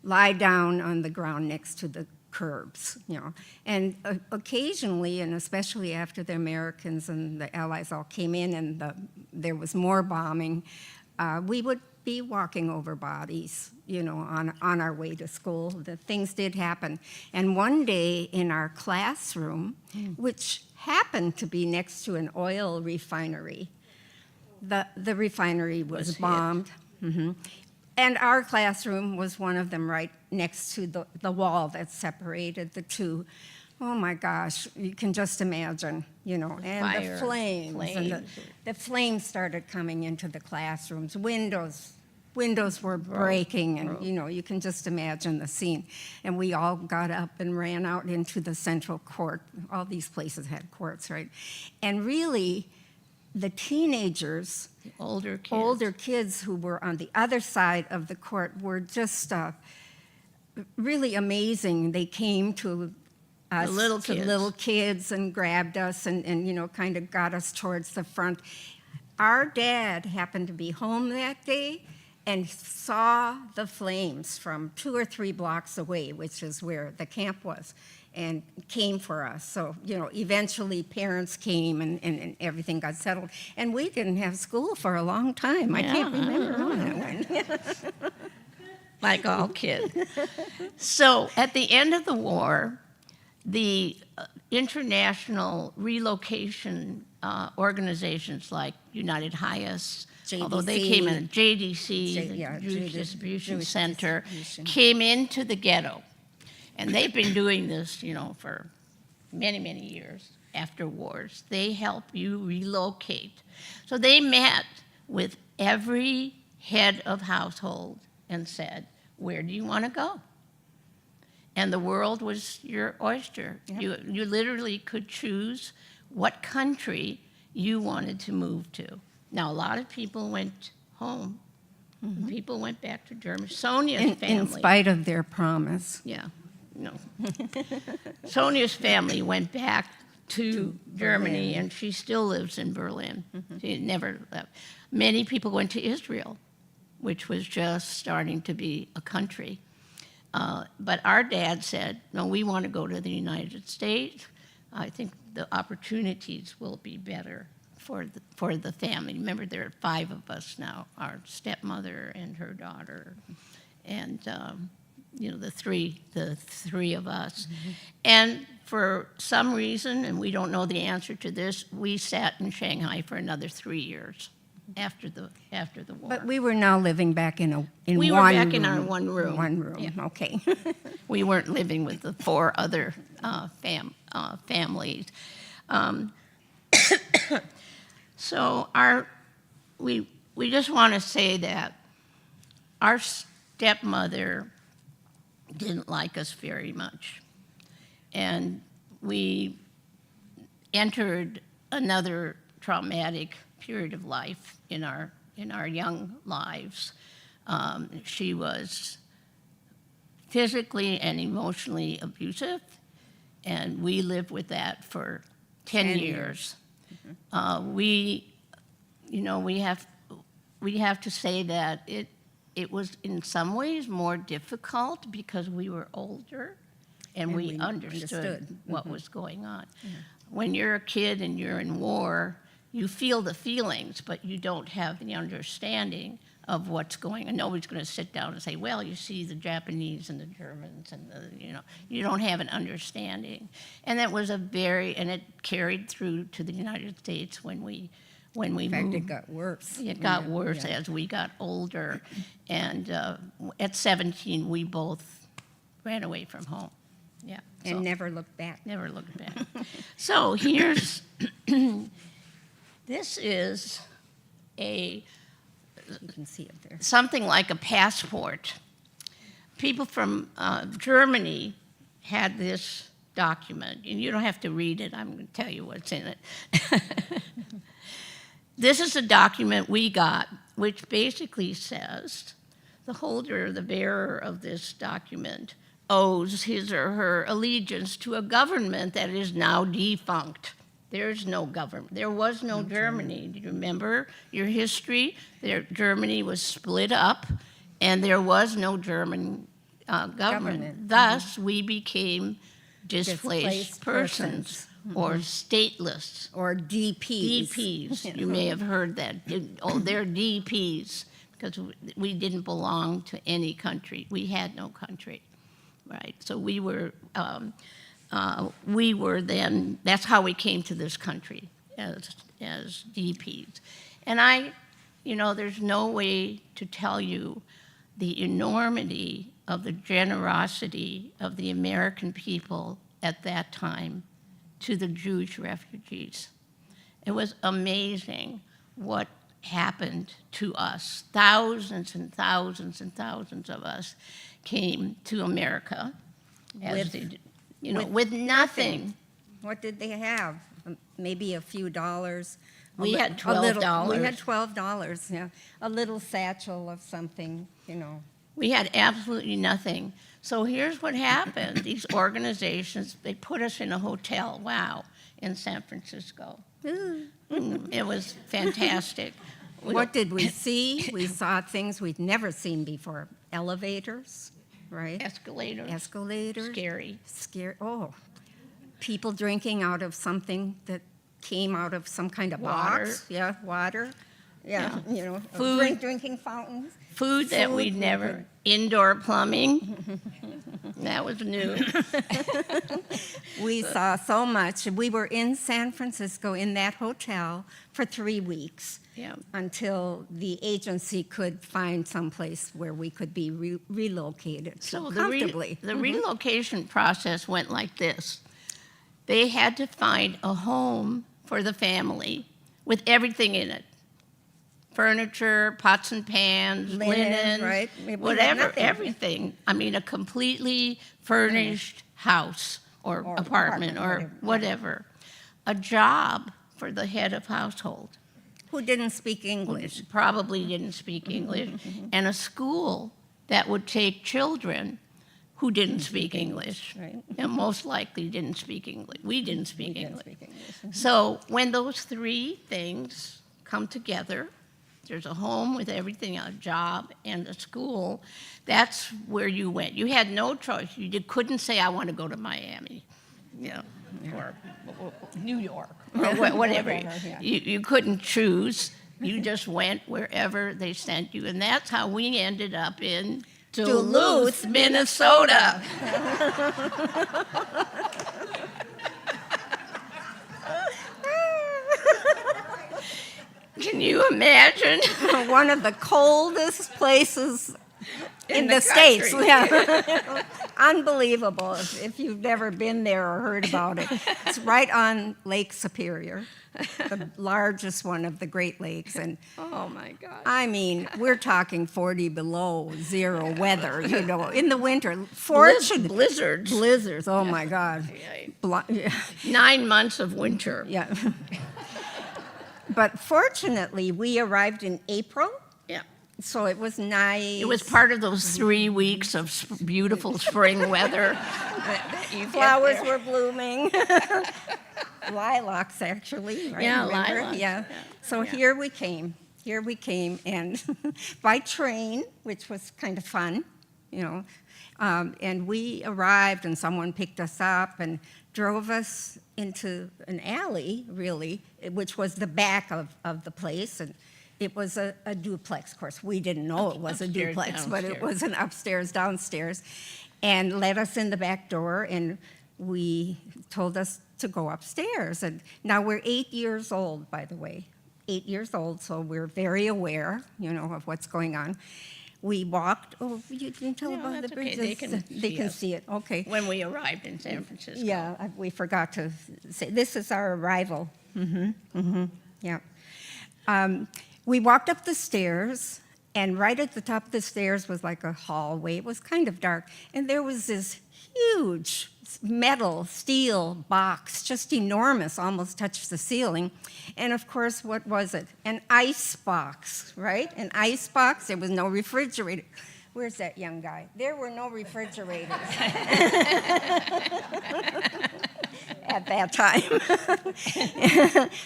lie down on the ground next to the curbs, you know. And occasionally, and especially after the Americans and the Allies all came in and there was more bombing, we would be walking over bodies, you know, on our way to school. The things did happen. And one day in our classroom, which happened to be next to an oil refinery, the refinery was bombed. And our classroom was one of them, right next to the wall that separated the two. Oh my gosh, you can just imagine, you know, and the flames. And the flames started coming into the classrooms. Windows were breaking, and you know, you can just imagine the scene. And we all got up and ran out into the central court. All these places had courts, right? And really, the teenagers, older kids who were on the other side of the court were just really amazing. They came to us, little kids, and grabbed us and you know, kind of got us towards the front. Our dad happened to be home that day and saw the flames from 2 or 3 blocks away, which is where the camp was, and came for us. So, you know, eventually parents came and everything got settled. And we didn't have school for a long time. I can't remember how that went. Like all kids. So at the end of the war, the international relocation organizations like United Highest, although they came in, JDC, the Jewish Distribution Center, came into the ghetto. And they've been doing this, you know, for many, many years after wars. They help you relocate. So they met with every head of household and said, where do you want to go? And the world was your oyster. Yeah. You literally could choose what country you wanted to move to. Now, a lot of people went home. People went back to Germany. Sonia's family. In spite of their promise. Yeah. No. Sonia's family went back to Germany, Berlin. And she still lives in Berlin. She never left. Many people went to Israel, which was just starting to be a country. But our dad said, no, we want to go to the United States. I think the opportunities will be better for the family. Remember, there are 5 of us now, our stepmother and her daughter, and you know, the three of us. And for some reason, and we don't know the answer to this, we sat in Shanghai for another 3 years after the war. But we were now living back in one room. We were back in our one room. One room, yeah. Okay. We weren't living with the 4 other families. So we just want to say that our stepmother didn't like us very much. And we entered another traumatic period of life in our young lives. She was physically and emotionally abusive, And we lived with that for 10 10 years. We have to say that it was in some ways more difficult because we were older and we understood what was going on. When you're a kid and you're in war, you feel the feelings, but you don't have the understanding of what's going on. Nobody's going to sit down and say, well, you see the Japanese and the Germans and you don't have an understanding. And that was and it carried through to the United States when we moved. In fact, it got worse. It got worse as we got older. And at 17, we both ran away from home. Yeah. And never looked back. Never looked back. So here's, this is You can see it there. something like a passport. People from Germany had this document, and you don't have to read it. I'm going to tell you what's in it. This is a document we got, which basically says the holder, the bearer of this document, owes his or her allegiance to a government that is now defunct. There's no government. There was no Germany. Do you remember your history? Germany was split up, and there was no German government. Thus, we became displaced persons or stateless. Or DPs. DPs. You may have heard that. Oh, they're DPs because we didn't belong to any country. We had no country, right? So we were then, that's how we came to this country as DPs. And there's no way to tell you the enormity of the generosity of the American people at that time to the Jewish refugees. It was amazing what happened to us. Thousands and thousands and thousands of us came to America with nothing. What did they have? Maybe a few dollars. We had $12. We had $12, yeah. A little satchel of something, We had absolutely nothing. So here's what happened. These organizations, they put us in a hotel, in San Francisco. It was fantastic. What did we see? We saw things we'd never seen before. Elevators, right? Escalators. Scary. Oh, people drinking out of something that came out of some kind of Water. box. Yeah, water. Yeah. Food. Drinking fountains. Food that we'd never, indoor plumbing. That was new. We saw so much. We were in San Francisco in that hotel for 3 weeks. Yeah. Until the agency could find some place where we could be relocated comfortably. The relocation process went like this. They had to find a home for the family with everything in it. Furniture, pots and pans, linen, right? Whatever, everything. I mean, a completely furnished house or apartment or whatever. A job for the head of household. Who didn't speak English. Probably didn't speak English. And a school that would take children who didn't speak English. Right. And most likely didn't speak English. We didn't speak English. So when those three things come together, there's a home with everything, a job and a school, that's where you went. You had no choice. You couldn't say, I want to go to Miami, or New York, or whatever. You couldn't choose. You just went wherever they sent you. And that's how we ended up in Duluth, Minnesota. Can you imagine? One of the coldest places in the country. States. Yeah. Unbelievable if you've never been there or heard about it. It's right on Lake Superior, the largest one of the Great Lakes. And Oh, my God. I mean, we're talking 40 below zero weather, in the winter. Fortunately, Blizzards. oh my God. Yeah. 9 months of winter. Yeah. But fortunately, we arrived in April, Yeah. So it was nice. It was part of those 3 weeks of beautiful spring weather. that you get Flowers there. were blooming. Lilacs, actually. Right? Yeah, Remember? lilacs, Yeah. yeah, So yeah. here we came. And by train, which was kind of fun, you know. And we arrived, and someone picked us up and drove us into an alley, really, which was the back of the place. And it was a duplex. Of course, we didn't know it was a Upstairs, duplex, but it downstairs. was an upstairs, downstairs. And let us in the back door, and we told us to go upstairs. And now we're 8 years old, by the way. 8 years old, so we're very aware, you know, of what's going on. We walked. Oh, you didn't tell No, about the that's okay. bridges. They can They see can us. see it. Okay. When we arrived in San Francisco. Yeah, we forgot to say this is our arrival. Yeah. We walked up the stairs, and right at the top of the stairs was like a hallway. It was kind of dark, and there was this huge metal, steel box, just enormous, almost touched the ceiling. And of course, what was it? An ice box, right? An ice box. There was no refrigerator. Where's that young guy? There were no refrigerators at that time.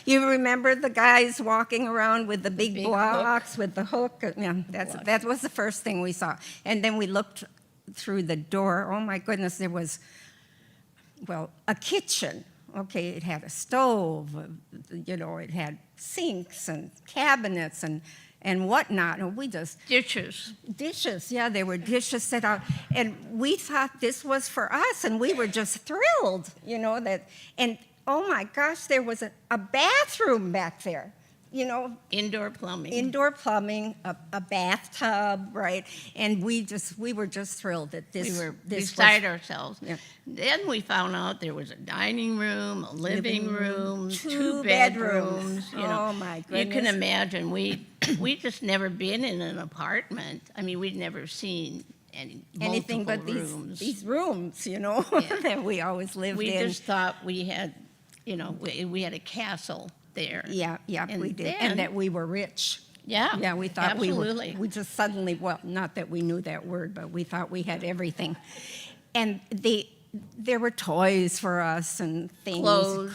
You remember the guys walking around with the big big blocks with the hook? Yeah, that was the first thing we saw. And then we looked through the door. Oh my goodness, there was, well, a kitchen. Okay, it had a stove, you know, it had sinks and cabinets and whatnot. And we just, dishes, yeah, there were dishes set out. And we thought this was for us, and we were just thrilled, you know, that, and oh my gosh, there was a bathroom back there, you know, Indoor plumbing. indoor plumbing, a bathtub, right? And we were just thrilled that this We were this beside was, ourselves. Yeah. Then we found out there was a dining room, a living room, two two bedrooms. bedrooms. You know, Oh, my You can goodness. imagine we just never been in an apartment. I mean, we'd never seen anything but multiple rooms. these rooms, you know, Yeah. that we always lived We in. just thought we had, you know, we had a castle there. Yeah, And we did, then- and that we were rich. Yeah. Yeah, we thought absolutely. we just suddenly, well, not that we knew that word, but we thought we had everything. And there were toys for us and things.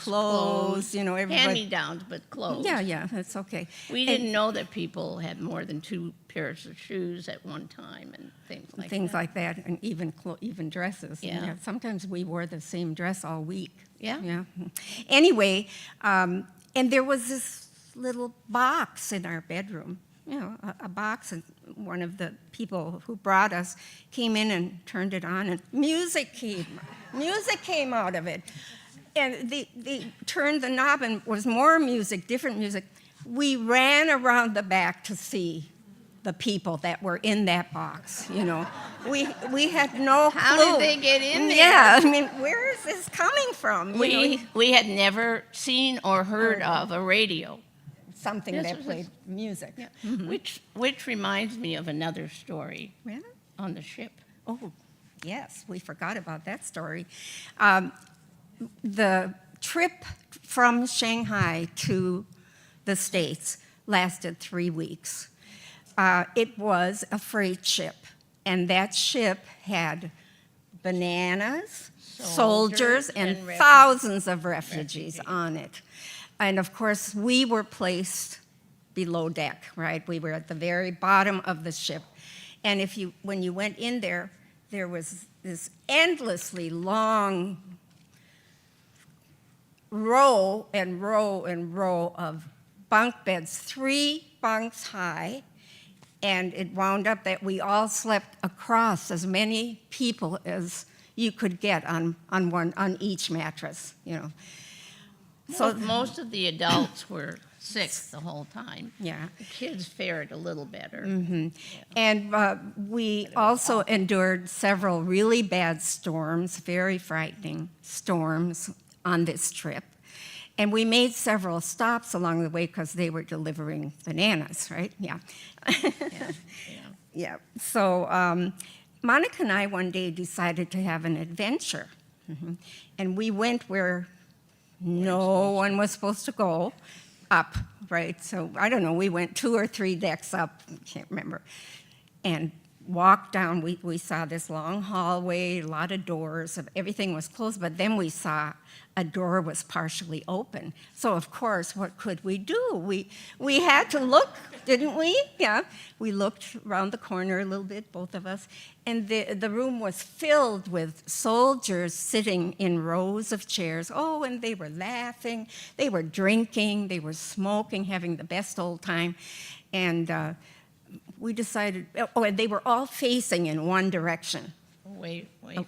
Clothes, you know, everybody. Hand-me-downs, but clothes. Yeah, that's okay. We And didn't know that people had more than 2 pairs of shoes at one time and things like that. and even dresses. Yeah. Sometimes we wore the same dress all week. Yeah. Anyway, and there was this little box in our bedroom, you know, a box, and one of the people who brought us came in and turned it on, and music came out of it. And they turned the knob, and was more music, different music. We ran around the back to see the people that were in that box, you know. We had no clue. How did they get in there? Yeah, I mean, where is this coming from? You know, We had never seen or heard of a radio. something This that was played music. Which reminds me of another story Really? on the ship. Oh, yes, we forgot about that story. The trip from Shanghai to the States lasted 3 weeks. It was a freight ship, and that ship had bananas, soldiers, and and thousands of refugees on it. And of course, we were placed below deck, right? We were at the very bottom of the ship. And when you went in there, there was this endlessly long row and row and row of bunk beds, 3 bunks high, and it wound up that we all slept across as many people as you could get on each mattress, you know. So most of the adults were sick the whole time. Yeah. The kids fared a little better. And we also endured several really bad storms, very frightening storms on this trip. And we made several stops along the way because they were delivering bananas, right? Yeah. Yeah. So Monika and I one day decided to have an adventure. And we went where no one was supposed to go. up, right? So I don't know, we went 2 or 3 decks up, can't remember, and walked down. We saw this long hallway, a lot of doors, everything was closed, but then we saw a door was partially open. So of course, what could we do? We had to look, didn't we? Yeah, we looked around the corner a little bit, both of us, and the room was filled with soldiers sitting in rows of chairs. Oh, and they were laughing, they were drinking, they were smoking, having the best old time, and we decided, oh, and they were all facing in one direction.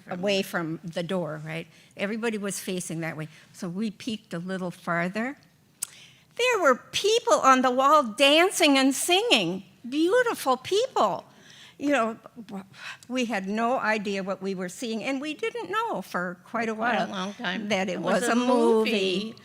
Away from the door, right? Everybody was facing that way. So we peeked a little farther. There were people on the wall dancing and singing, beautiful people. You know, we had no idea what we were seeing, and we didn't know for quite a while a long time that it was a movie.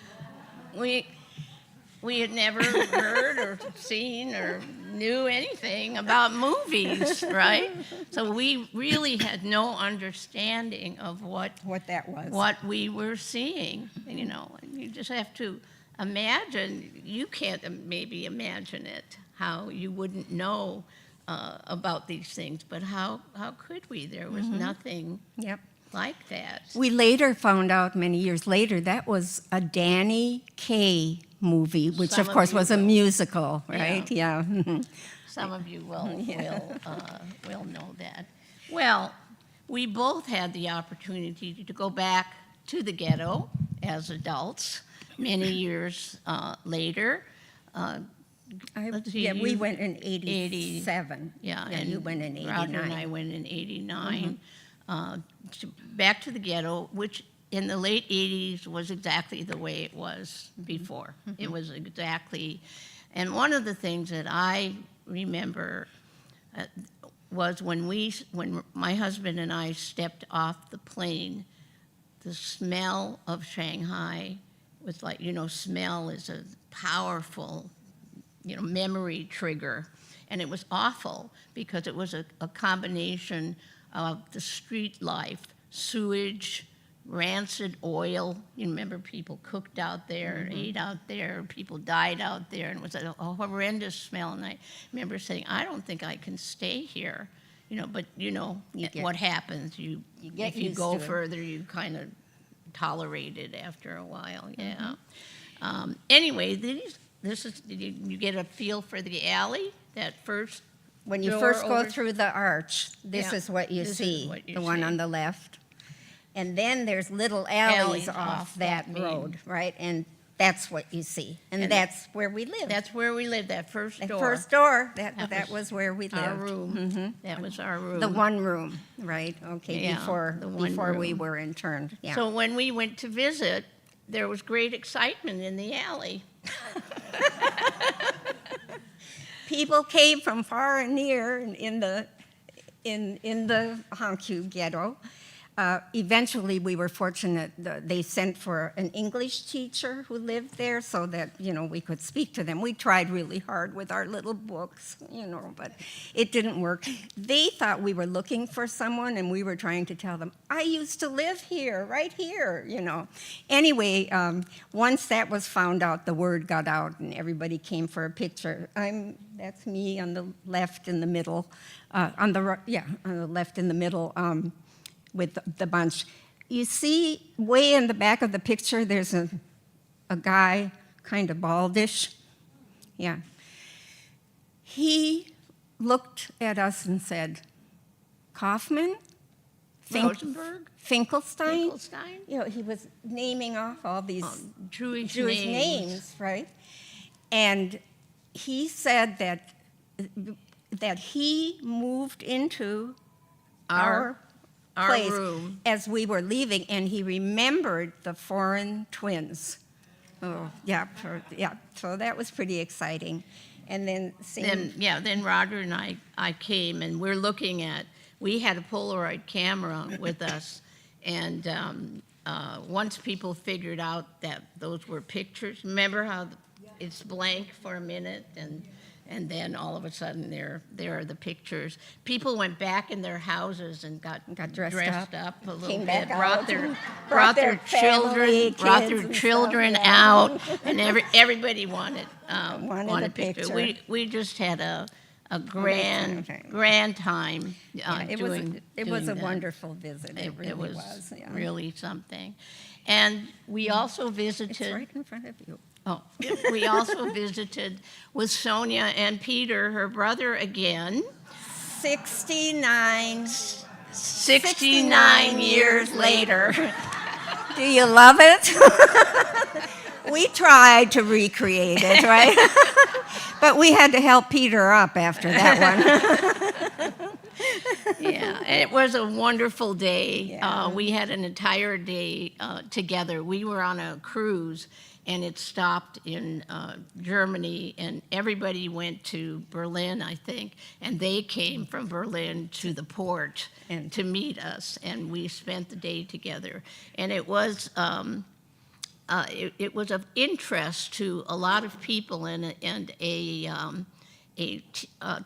We had never heard or seen or knew anything about movies, right? So we really had no understanding of what that was. what we were seeing, you know. And you just have to imagine, you can't maybe imagine it, how you wouldn't know about these things, but how could we? There was nothing Yep. like that. We later found out, many years later, that was a Danny Kaye movie, which Some of of course you was a will. musical, right? Yeah. Some of you will know that. Well, we both had the opportunity to go back to the ghetto as adults many years later. Let's see, Yeah, we you- went in 87. Yeah, and you went in 89. Roger and I went in 89. Back to the ghetto, which in the late 80s was exactly the way it was before. It was exactly, and one of the things that I remember was when my husband and I stepped off the plane, the smell of Shanghai was like, you know, smell is a powerful, you know, memory trigger. And it was awful because it was a combination of the street life, sewage, rancid oil. You remember people cooked out there, ate out there, people died out there, and it was a horrendous smell. And I remember saying, I don't think I can stay here. You know, but you know what happens. You get if you used go to it. further, you kind of tolerate it after a while. Yeah. Anyway, this is you get a feel for the alley. That first When you door first go over- through the arch, this Yeah, is what you this is see, what you the one see. on the left. And then there's little alleys Alleys off off that that main. road, right? And that's what you see. And And that's where we lived. That's where we lived. That first the door. first door, That that was where we lived. our room. That was our room. The one room, right? Okay, Yeah, before the one we room. were interned. Yeah. So when we went to visit, there was great excitement in the alley. People came from far and near in the Hankou ghetto. Eventually, we were fortunate. They sent for an English teacher who lived there so that, you know, we could speak to them. We tried really hard with our little books, you know, but it didn't work. They thought we were looking for someone, and we were trying to tell them, I used to live here, right here, you know. Anyway, once that was found out, the word got out, and everybody came for a picture. That's me on the left in the middle, on the left in the middle, with the bunch. You see way in the back of the picture, there's a guy, kind of baldish. Yeah. He looked at us and said, Kaufman? Rosenberg? Finkelstein? Finkelstein? You know, he was naming off all these Jewish names, right? And he said that he moved into our place room. as we were leaving, and he remembered the foreign twins. Oh, yeah, so that was pretty exciting. And then Then Roger and I came, and we're looking at, we had a Polaroid camera with us, and once people figured out that those were pictures, remember how it's blank for a minute, and And then all of a sudden, there are the pictures. People went back in their houses and got dressed up a little Came bit, back brought out. their Brought their family, kids and children stuff, yeah. out, and everybody wanted Wanted a picture. picture. We just had a time. grand time It doing was a that. wonderful visit. It really was. Yeah. really something. And we also It's visited. right in front of you. Oh, we also visited with Sonia and Peter, her brother, again. 69 years later. Do you love it? We tried to recreate it, right? But we had to help Peter up after that one. Yeah, and it was a wonderful day. Yeah. We had an entire day together. We were on a cruise, and it stopped in Germany, and everybody went to Berlin, I think, and they came from Berlin to the port And- to meet us, and we spent the day together. And it was it was of interest to a lot of people, and a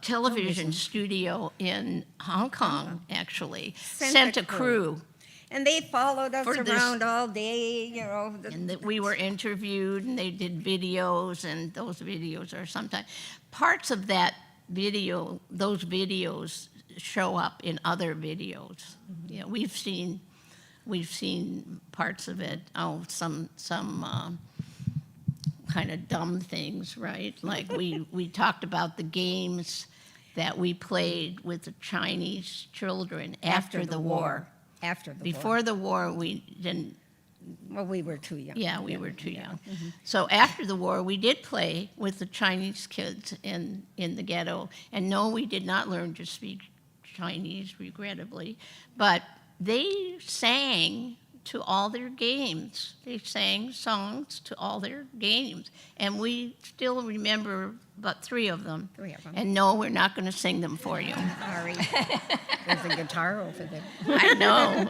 television studio in Hong Kong actually sent a crew. And they followed us For this- around all day, you know. And that we were interviewed, and they did videos, and those videos are sometimes parts of that video. Those videos show up in other videos. Yeah, we've seen parts of it. Oh, some kind of dumb things, right? Like we talked about the games that we played with the Chinese children after the war. After the war. Before the war, we didn't. Well, we were too young. Yeah, we were too young. So after the war, we did play with the Chinese kids in the ghetto. And no, we did not learn to speak Chinese, regrettably. But they sang to all their games. They sang songs to all their games. And we still remember about 3 of them. 3 of them. And no, we're not going to sing them for you. Sorry. There's a guitar over there. I know.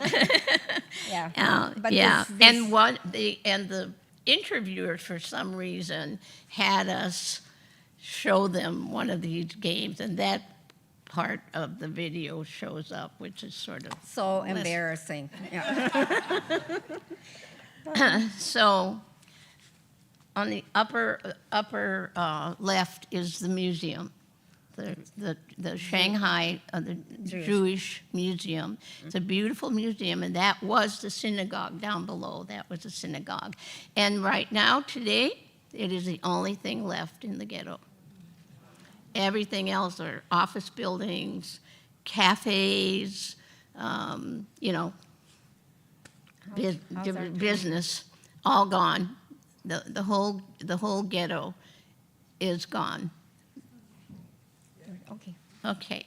Yeah. But Yeah, this- and the interviewers, for some reason, had us show them one of these games, and that part of the video shows up, which is sort of So less- embarrassing. Yeah. So, on the upper left is the museum, the Shanghai the Jewish Museum. It's a beautiful museum, and that was the synagogue down below. That was the synagogue, and right now today, it is the only thing left in the ghetto. Everything else are office buildings, cafes, you know, How's our business, all gone. The whole ghetto is gone. Okay. Okay.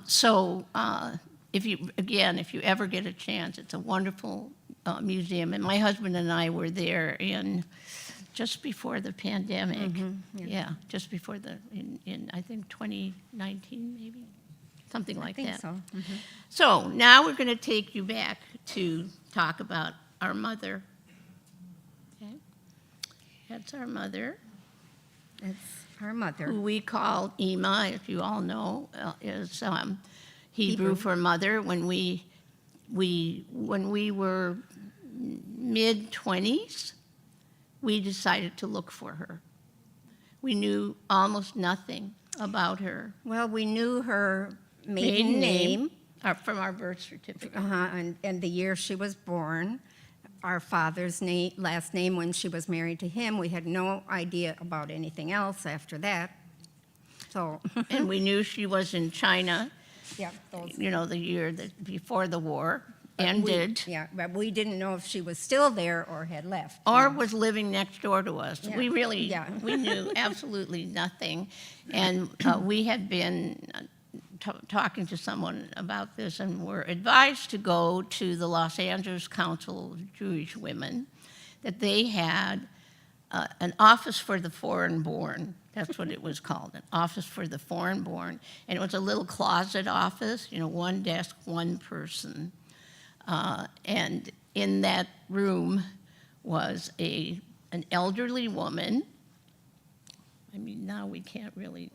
So if you ever get a chance, it's a wonderful museum. And my husband and I were there just before the pandemic. Yeah, just before in I think 2019 maybe, something like I think that. so. So now we're going to take you back to talk about our mother. Okay, that's our mother, That's our mother. who we call Ima, if you all know, is Hebrew Hebrew. for mother. When we were mid-20s, we decided to look for her. We knew almost nothing about her. Well, we knew her maiden name, From our birth certificate. and the year she was born, our father's last name when she was married to him. We had no idea about anything else after that. So, And we knew she was in China, yeah, those. you know, the year before the war ended, Yeah, but we didn't know if she was still there or had left. or was living next door to us. Yeah. We really, Yeah. we knew absolutely nothing. And we had been talking to someone about this, and were advised to go to the Los Angeles Council of Jewish Women, that they had an office for the foreign-born. That's what it was called, an office for the foreign-born. And it was a little closet office, you know, one desk, one person. And in that room was an elderly woman I mean, now we can't really.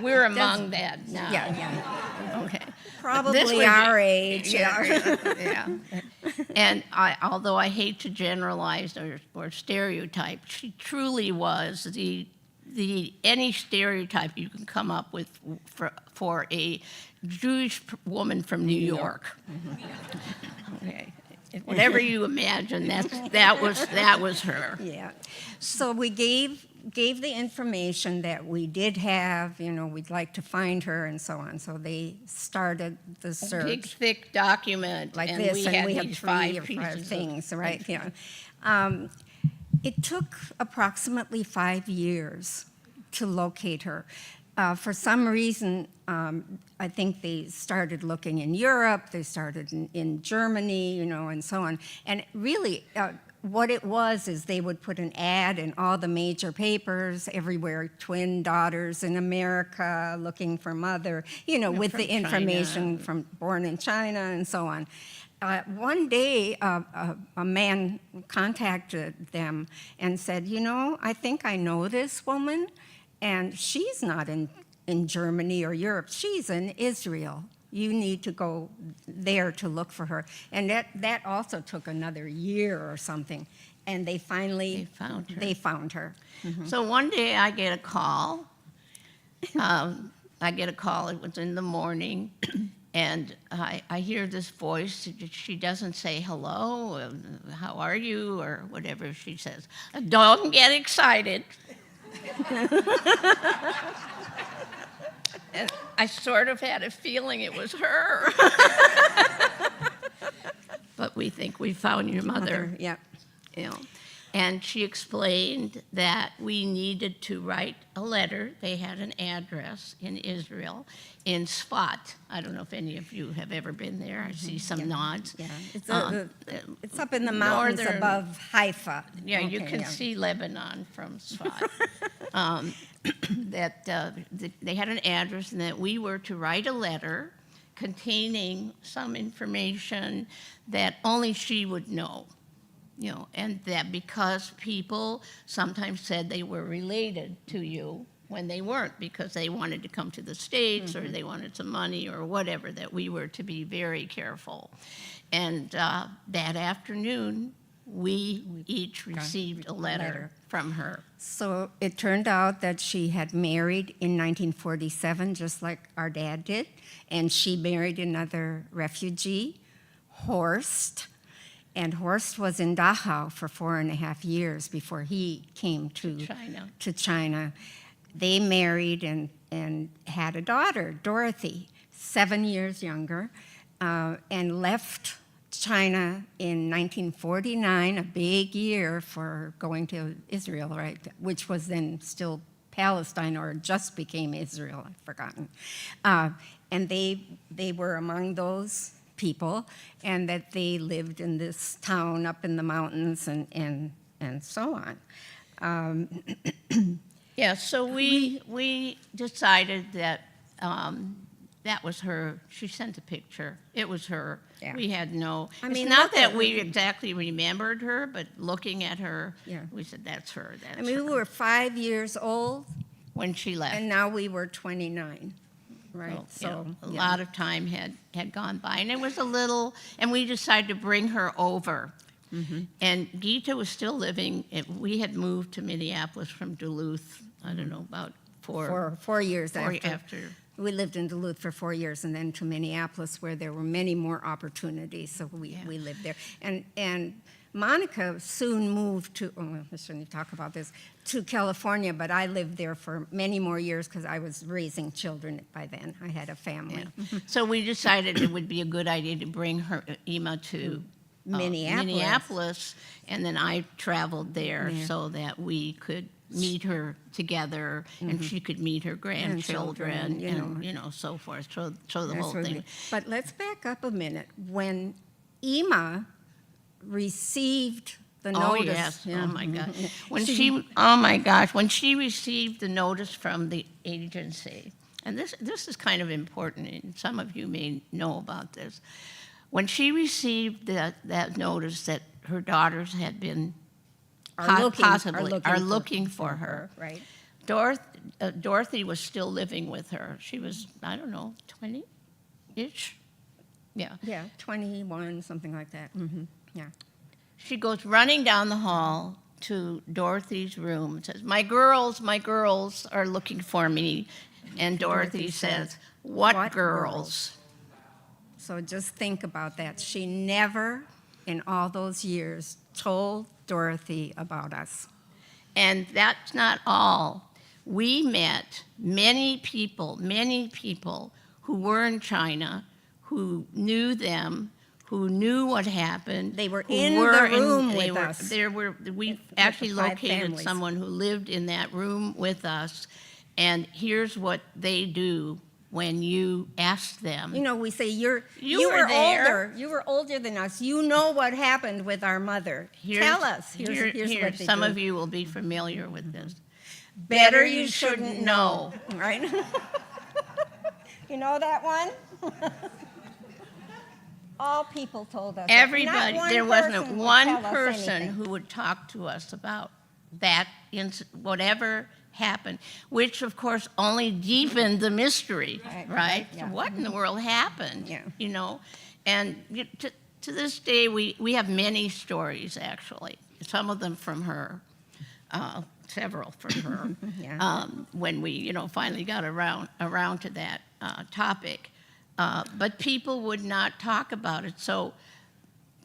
We're among that now. Yeah. Okay. This Probably was- our age. Yeah. And although I hate to generalize or stereotype, she truly was the any stereotype you can come up with for a Jewish woman from New York. Okay. Whatever you imagine, that was her. Yeah. So we gave the information that we did have, we'd like to find her and so on. So they started the search. Big, thick document. Like and this, we and had we had these 3 five or 5 pieces of- things, right? Yeah. It took approximately 5 years to locate her. For some reason, I think they started looking in Europe, they started in Germany, and so on. And really, what it was is they would put an ad in all the major papers everywhere, twin daughters in America looking for mother, with the from information China. from born in China and so on. One day, a man contacted them and said, I think I know this woman, and she's not in Germany or Europe. She's in Israel. You need to go there to look for her. And that also took another year or something. And they finally found her. They found her. So one day I get a call. It was in the morning, and I hear this voice. She doesn't say hello, how are you, or whatever she says. Don't get excited. And I sort of had a feeling it was her. But we think we found your mother. Yeah. And she explained that we needed to write a letter. They had an address in Israel, in Sfat. I don't know if any of you have ever been there. I see some nods. Yeah. It's up in the mountains northern- above Haifa. Yeah, you Okay, can yeah. see Lebanon from Sfat. They had an address, and that we were to write a letter containing some information that only she would know. And that because people sometimes said they were related to you when they weren't, because they wanted to come to the States or they wanted some money or whatever, that we were to be very careful. And that afternoon, we each received a letter from her. So it turned out that she had married in 1947, just like our dad did, and she married another refugee, Horst. And Horst was in Dachau for 4.5 years before he came to China. They married and had a daughter, Dorothy, 7 years younger, and left China in 1949, a big year for going to Israel, right, which was then still Palestine or just became Israel, I've forgotten. And they were among those people, and that they lived in this town up in the mountains and so on. Yeah, so we decided that that was her. She sent a picture. It was her. Yeah. We had no. I mean, it's not not that that we we- exactly remembered her, but looking at her, Yeah. we said, "That's her." That's I mean, her. we were 5 years old, When she left. and now we were 29, right? A lot of time had gone by, and it was a little, and we decided to bring her over. Mm-hmm. And Gitta was still living. We had moved to Minneapolis from Duluth. I don't know, about for 4 years four after. We lived in Duluth for 4 years, and then to Minneapolis, where there were many more opportunities. So we lived there. And Monika soon moved to, I shouldn't talk about this, to California, but I lived there for many more years because I was raising children by then. I had a family. So we decided it would be a good idea to bring her Emma to Minneapolis, and then I traveled there so that we could meet her together, and she could meet her grandchildren, and so forth. So the whole thing. But let's back up a minute. When Emma received the notice. Oh yes! Yeah. Oh my God! Oh my gosh! When she received the notice from the agency, and this is kind of important, and some of you may know about this. When she received that notice that her daughters had been possibly are looking for her. Right. Dorothy was still living with her. She was, I don't know, 20-ish? Yeah. Yeah, 21, something like that. Yeah. She goes running down the hall to Dorothy's room and says, my girls are looking for me. And Dorothy says, what girls? So just think about that. She never, in all those years, told Dorothy about us. And that's not all. We met many people who were in China, who knew them, who knew what happened. They were who in the room with us. We actually the 5 located families. someone who lived in that room with us, and here's what they do when you ask them. You know, we say, you were were there. older. You were older than us. You know what happened with our mother. Tell us. Here's what they some do. of you will be familiar with this. Better you shouldn't know. know. Right? You know that one? All people told us. that. Everybody, Not there one wasn't person would one tell us person anything. who would talk to us about that, whatever happened, which of course only deepened the mystery, right? Yeah. So what in the world happened? Yeah. You know, and to this day we have many stories actually. Some of them from her, several from her. Yeah. When we finally got around to that topic, but people would not talk about it. So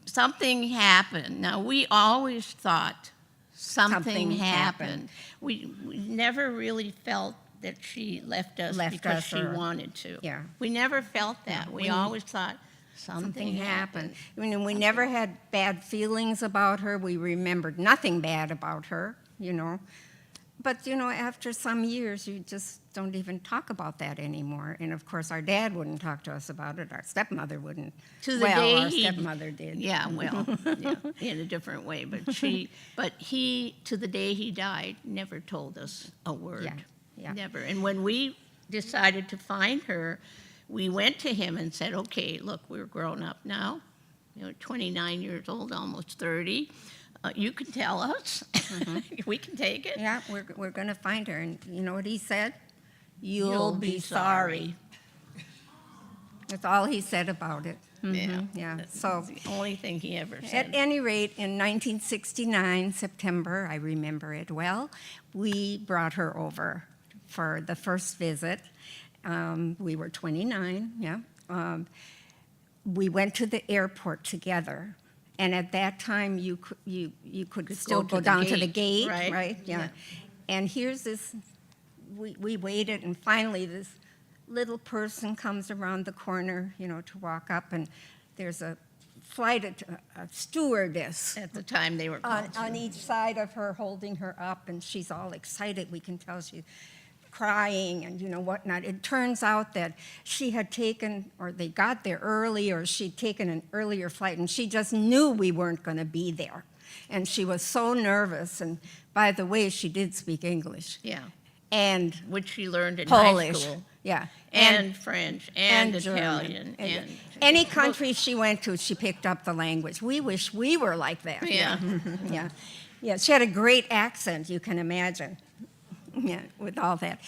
something happened. Now we always thought something happened. We never really felt that she left us because she wanted to. Yeah. We never felt that. We always thought something happened. I mean, we never had bad feelings about her. We remembered nothing bad about her, But, after some years, you just don't even talk about that anymore. And, of course, our dad wouldn't talk to us about it. Our stepmother wouldn't. To the day our stepmother did. Yeah, well, in a different way. But he, to the day he died, never told us a word. Yeah. Never. And when we decided to find her, we went to him and said, okay, look, we're grown up now, 29 years old, almost 30. You can tell us. We can take it. Yeah, we're going to find her. And you know what he said? You'll be sorry. That's all he said about it. Yeah. So That's the only thing he ever at said. any rate, in 1969, September, I remember it well, we brought her over for the first visit. We were 29, yeah. We went to the airport together. And at that time, you could still go to go the down to the gate, gate, right? right? Yeah. And here's this, we waited, and finally this little person comes around the corner, to walk up, and there's a a stewardess At the time they were on each side of her, holding her up, and she's all excited. We can tell she's crying and whatnot. It turns out that she had taken, or they got there early, or she'd taken an earlier flight, and she just knew we weren't going to be there. And she was so nervous. And by the way, she did speak English. Yeah, And which she learned in Polish. high school. Yeah. And French and German. Italian. And And any country she went to, she picked up the language. We wish we were like that. Yeah. Yeah. Yeah. She had a great accent, you can imagine. Yeah, with all that.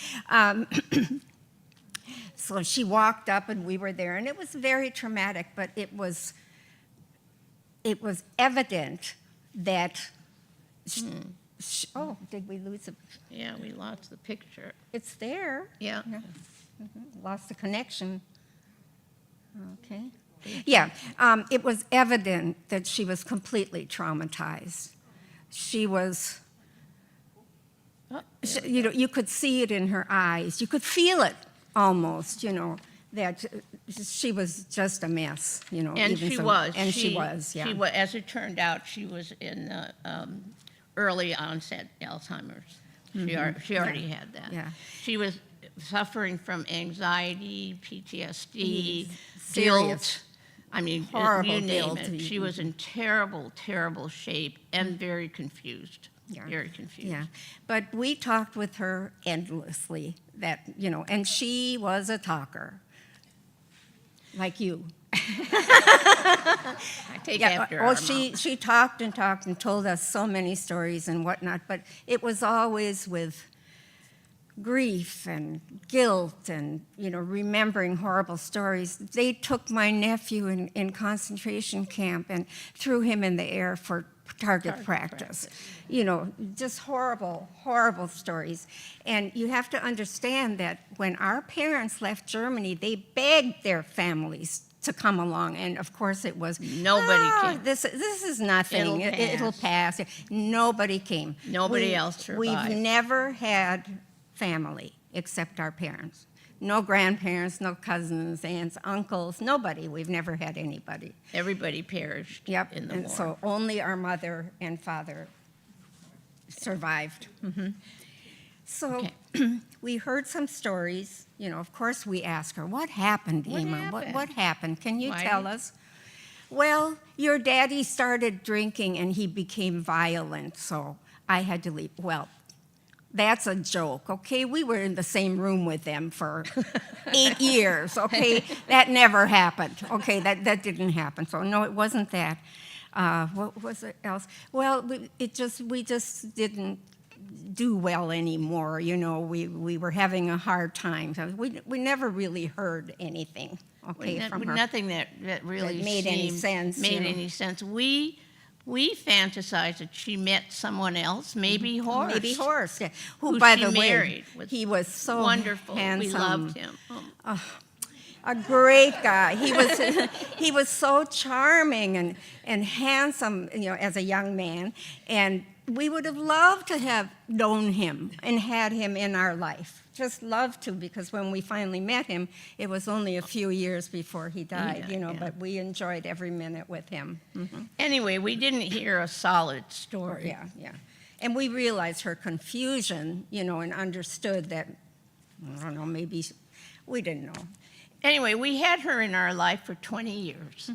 So she walked up, and we were there, and it was very traumatic, but it was evident that. Oh, did we lose it? Yeah, we lost the picture. It's there. Yeah. Lost the connection. Okay. Yeah, it was evident that she was completely traumatized. She was. You could see it in her eyes. You could feel it almost, that she was just a mess, And she was. And she was, yeah. She was, as it turned out, she was in early onset Alzheimer's. She already had that. Yeah. She was suffering from anxiety, PTSD, Serious. guilt. I mean, Horrible you name guilt. it. She was in terrible, terrible shape and very confused. Yeah. Very confused. Yeah, but we talked with her endlessly, and she was a talker, like you. I take after well, our she talked and talked and told us so many stories and whatnot, but it was always with grief and guilt and, remembering horrible stories. They took my nephew in concentration camp and threw him in the air for target practice. Just horrible, horrible stories. And you have to understand that when our parents left Germany, they begged their families to come along, and of course it was Nobody came. This is nothing. It'll pass. Nobody came. Nobody else survived. We've never had family except our parents. No grandparents, no cousins, aunts, uncles, nobody. We've never had anybody. Everybody perished in the and war. so only our mother and father survived. So we heard some stories. Of course we asked her, what happened, What Ema? happened? What happened? Can you Why tell did- us? Well, your daddy started drinking and he became violent, so I had to leave. Well, that's a joke, okay? We were in the same room with them for 8 years, okay? That never happened, okay? That didn't happen. So no, it wasn't that. What was it else? Well, we just didn't do well anymore. We were having a hard time. So we never really heard anything, okay, from her. Nothing that really That made any seemed- sense, Made any sense. We fantasized that she met someone else, maybe Horst. Maybe Horst, yeah. Who, Who by she the married way, with he was so Wonderful. handsome. We loved him. A great guy. He was so charming and handsome, as a young man. And we would have loved to have known him and had him in our life. Just loved to, because when we finally met him, it was only a few years before he died, Yeah. but we enjoyed every minute with him. Anyway, we didn't hear a solid story. Yeah. And we realized her confusion, and understood that, I don't know, maybe we didn't know. Anyway, we had her in our life for 20 years.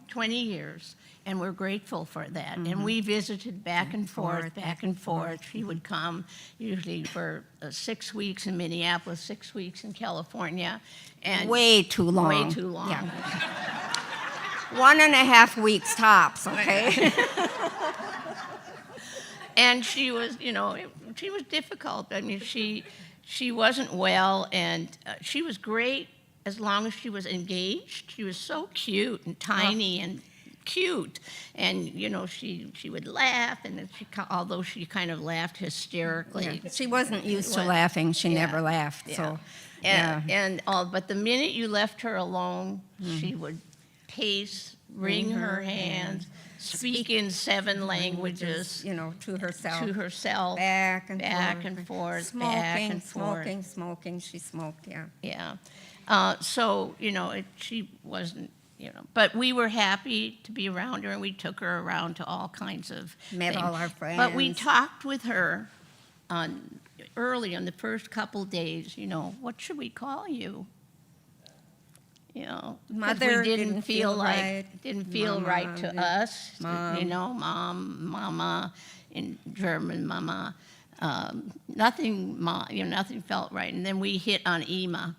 20 years. And we're grateful for that. And we visited back and forth, back and forth. She would come usually for 6 weeks in Minneapolis, 6 weeks in California. And Way too long. Way too long. Yeah. 1.5 weeks tops, okay? And she was, she was difficult. I mean, she wasn't well, and she was great as long as she was engaged. She was so cute and tiny and cute, and she would laugh, and then although she kind of laughed hysterically. Yeah. She wasn't used to was- laughing. She yeah, never laughed. yeah. So, yeah. And all, but the minute you left her alone, she would pace, wring her hands, speak in 7 languages to herself. to herself, Back and back forth. and forth, Smoking, back and forth. smoking. She smoked, yeah. Yeah. So, she wasn't, but we were happy to be around her, and we took her around to all kinds of Met things. all our friends. But we talked with her early on the first couple days, what should we call you? 'Cause Mother we didn't feel like right. didn't feel Mama, right to us. Mom. Mom, mama, in German, mama. Nothing, nothing felt right. And then we hit on Ema,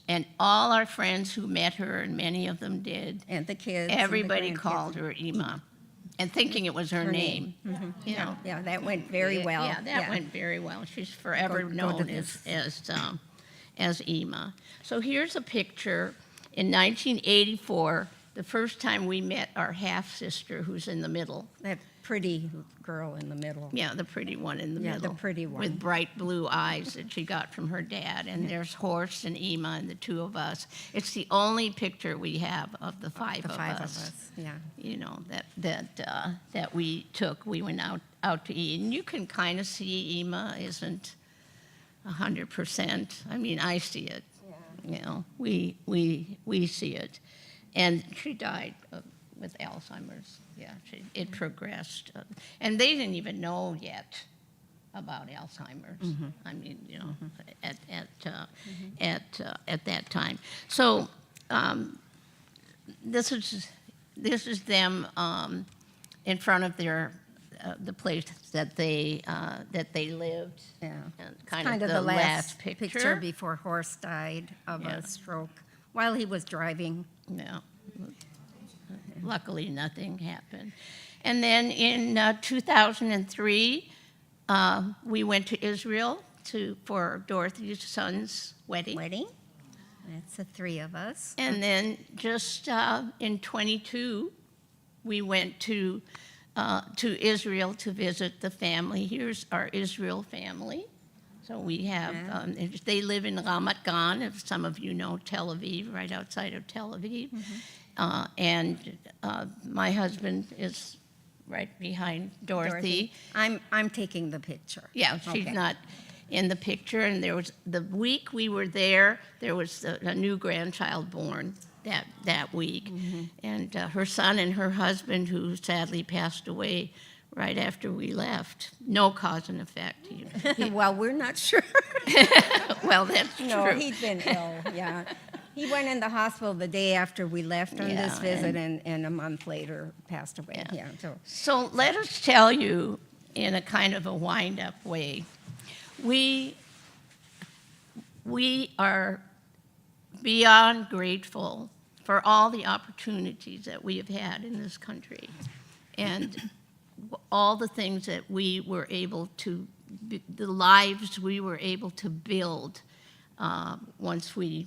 and all our friends who met her, and many of them did. And the kids. and the Everybody grandkids. called her Ema, and thinking it was her name. Yeah, that went very well. Yeah, that went very well. She's forever Go to known this. as Ema. So here's a picture in 1984, the first time we met our half sister, who's in the middle. That pretty girl in the middle. Yeah, the pretty one in the Yeah, the middle. pretty one. With bright blue eyes that she got from her dad. And there's Horst and Ema and the two of us. It's the only picture we have of the five The of five us. of us, yeah. That we took. We went out to eat. And you can kind of see Ema isn't 100%. I mean, I see it. We see it. And she died with Alzheimer's. Yeah, it progressed. And they didn't even know yet about Alzheimer's. I mean, at that time. So this is them in front of the place that they lived. Yeah. And Kind of the last picture before Horst died of Yeah. a stroke while he was driving. Yeah. luckily nothing happened. And then in 2003, we went to Israel for Dorothy's son's wedding. That's the three of us. And then just in 22, we went to Israel to visit the family. Here's our Israel family. So we have, they live in Ramat Gan, if some of you know Tel Aviv, right outside of Tel Aviv. And my husband is right behind Dorothy. I'm taking the picture. Yeah, she's Okay. not in the picture. And there was, the week we were there was a new grandchild born that week. And her son and her husband, who sadly passed away right after we left. No cause and effect. Well, we're not sure. Well, that's No, true. he'd been ill, yeah. He went in the hospital the day after we left on this Yeah, visit, and a month later passed away. Yeah. So So let us tell you in a kind of a wind-up way. We are beyond grateful for all the opportunities that we have had in this country and all the things that we were able to, the lives we were able to build once we,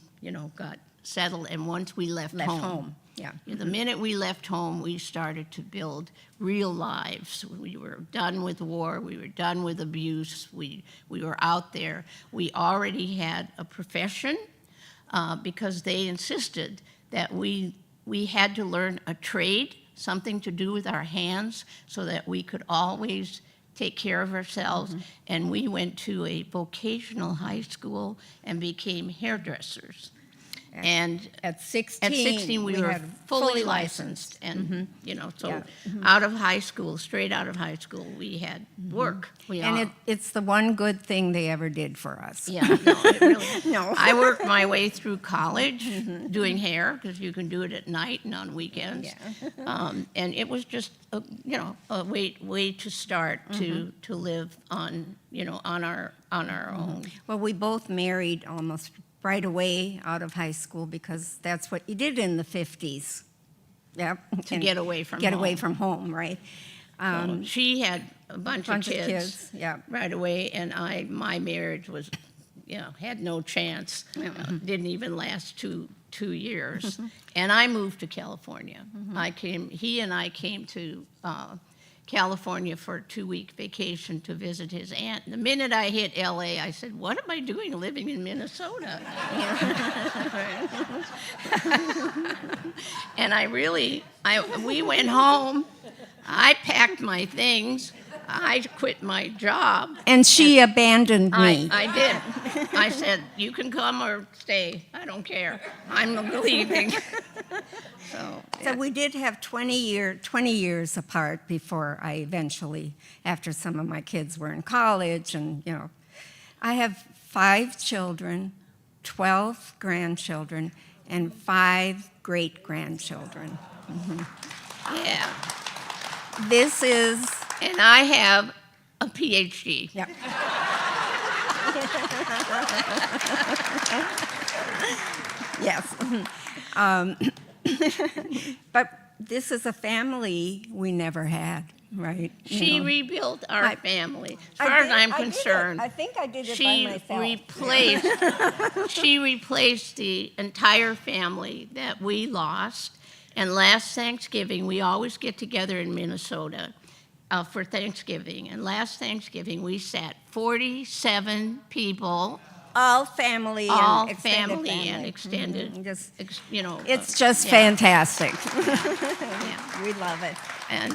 got settled and once we left home. Yeah. The minute we left home, we started to build real lives. We were done with war. We were done with abuse. We were out there. We already had a profession because they insisted that we had to learn a trade, something to do with our hands, so that we could always take care of ourselves. And we went to a vocational high school and became hairdressers. And At 16, at 16, we were had fully licensed, and so Yeah. out of high school, straight out of high school, we had work. And it's the one good thing they ever did for us. yeah, no, it really. No. I worked my way through college doing hair because you can do it at night and on weekends, and it was just a way to start to live on our own. Well, we both married almost right away out of high school because that's what you did in the 50s. Yep. To get away from Get away home. from home, right? So she had a bunch of kids. Yeah. Right away, and my marriage was, had no chance. Didn't even last two years. And I moved to California. He and I came to California for a 2-week vacation to visit his aunt. The minute I hit LA, I said, what am I doing living in Minnesota? And we went home. I packed my things. I quit my job. And she abandoned me. I did. I said, you can come or stay. I don't care. I'm leaving. So we did have 20 years apart before I eventually, after some of my kids were in college, and I have 5 children, 12 grandchildren, and 5 great-grandchildren. Yeah. This is And I have a PhD. yeah. Yes. But this is a family we never had, right? She rebuilt our I- family. As far as I'm concerned, I think I did it by she myself. she replaced the entire family that we lost. And last Thanksgiving, we always get together in Minnesota for Thanksgiving. And last Thanksgiving, we sat 47 people, All family all and extended family family. and extended. Just- It's It's just yeah. fantastic. Yeah. We love it. And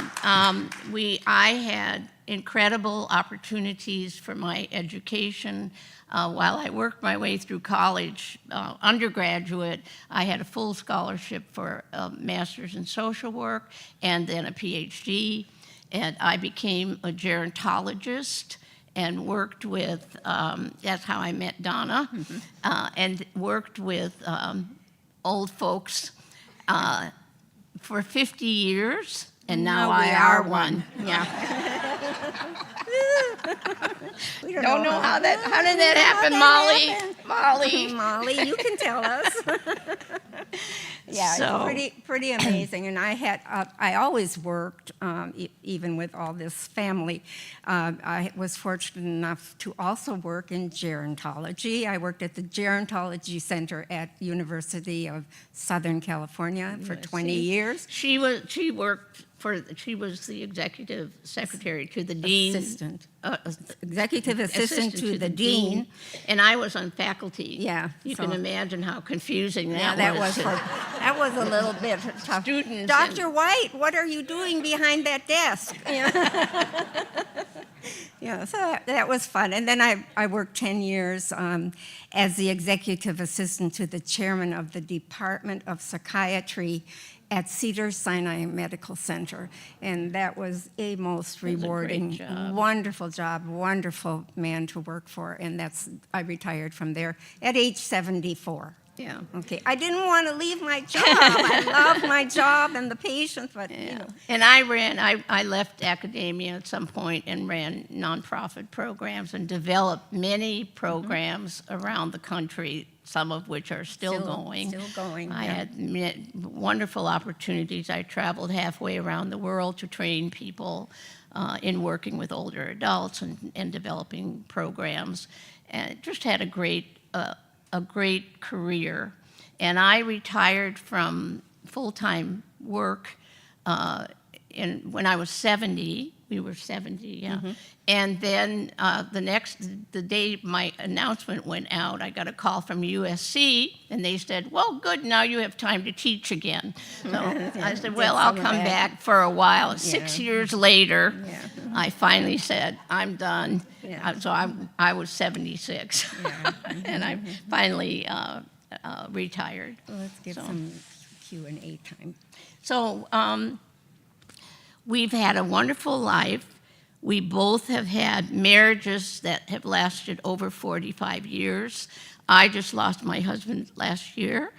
I had incredible opportunities for my education. While I worked my way through college, undergraduate, I had a full scholarship for a master's in social work and then a PhD. And I became a gerontologist and worked with, that's how I met Donna, and worked with old folks for 50 years. And now we I are one. Yeah. We Don't know how did that happen, Molly? Molly. Molly, you can tell us. Yeah, So- it's pretty amazing. And I always worked, even with all this family. I was fortunate enough to also work in gerontology. I worked at the Gerontology Center at University of Southern California for 20 years. She was the executive secretary to the dean. Assistant. uh, Executive assistant to the dean. And I was on faculty. Yeah, You so- can imagine how confusing that Yeah, was. that was a little bit tough. Students Dr. and- White, what are you doing behind that desk? Yeah, so that was fun. And then I worked 10 years as the executive assistant to the chairman of the Department of Psychiatry at Cedars-Sinai Medical Center. And that was a most great rewarding, job. wonderful job, wonderful man to work for. And I retired from there at age 74. Yeah. Okay, I didn't want to leave my job. I love my job and the patients, but you know. And I left academia at some point and ran nonprofit programs and developed many programs around the country, some of which are still going. Still going, I yeah. had wonderful opportunities. I traveled halfway around the world to train people in working with older adults and developing programs, and just had a great career. And I retired from full-time work when I was 70. We were 70, yeah. Mm-hmm. And then the day my announcement went out, I got a call from USC, and they said, well, good, now you have time to teach again. So I said, well, I'll come back for a while. 6 years later, Yeah. I finally said, I'm done. Yeah. So I was 76, and I finally retired. Well, let's give So- some Q&A time. So we've had a wonderful life. We both have had marriages that have lasted over 45 years. I just lost my husband last year,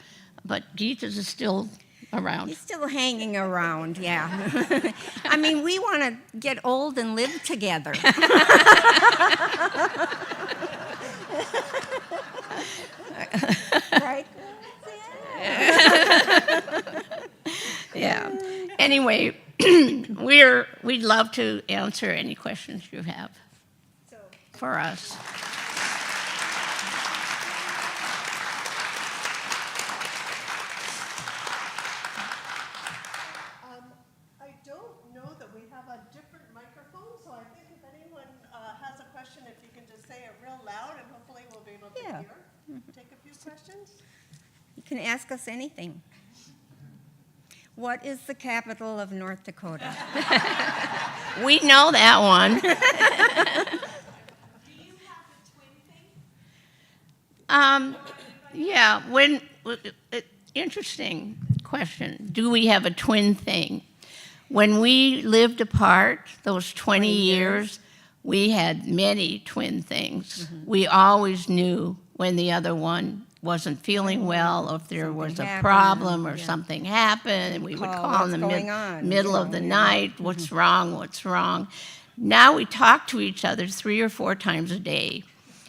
but Gitta is still around. He's still hanging around, yeah. I mean, we want to get old and live together. Right? Yeah. Anyway, we'd love to answer any questions you have for us. I don't know that we have a different microphone, so I think if anyone has a question, if you can just say it real loud, and hopefully we'll be able to Yeah. hear. Take a few questions. You can ask us anything. What is the capital of North Dakota? We know that one. Do you have the twin thing? Yeah, interesting question. Do we have a twin thing? When we lived apart, those 20 years, we had many twin things. We always knew when the other one wasn't feeling well, or if there was a happened, problem or yeah. something happened, and we would Call, call in "What's the going on?" middle You of the know, night, what's wrong, what's wrong. Now we talk to each other 3 or 4 times a day.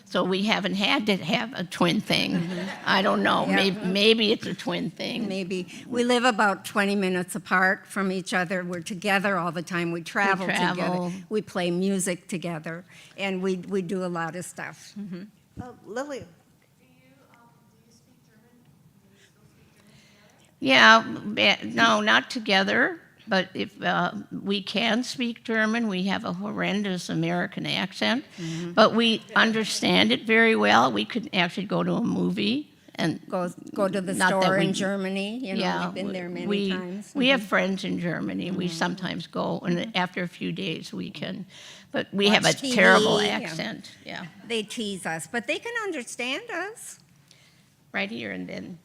So we haven't had to have a twin thing. I don't know, Yeah. maybe it's a twin thing. Maybe. We live about 20 minutes apart from each other. We're together all the time. We travel together. travel. We play music together. And we do a lot of stuff. Lily, Do you speak German? Do you still speak German together? Yeah, no, not together, but if we can speak German, we have a horrendous American accent, but we understand it very well. We could actually go to a movie and Go to the Not that store we- in Germany. You know, we've been there many times. We have friends in Germany. We sometimes go, and after a few days we can, but we have a Watch TV, terrible yeah. accent. Yeah, They tease us, but they can understand us. right here and then.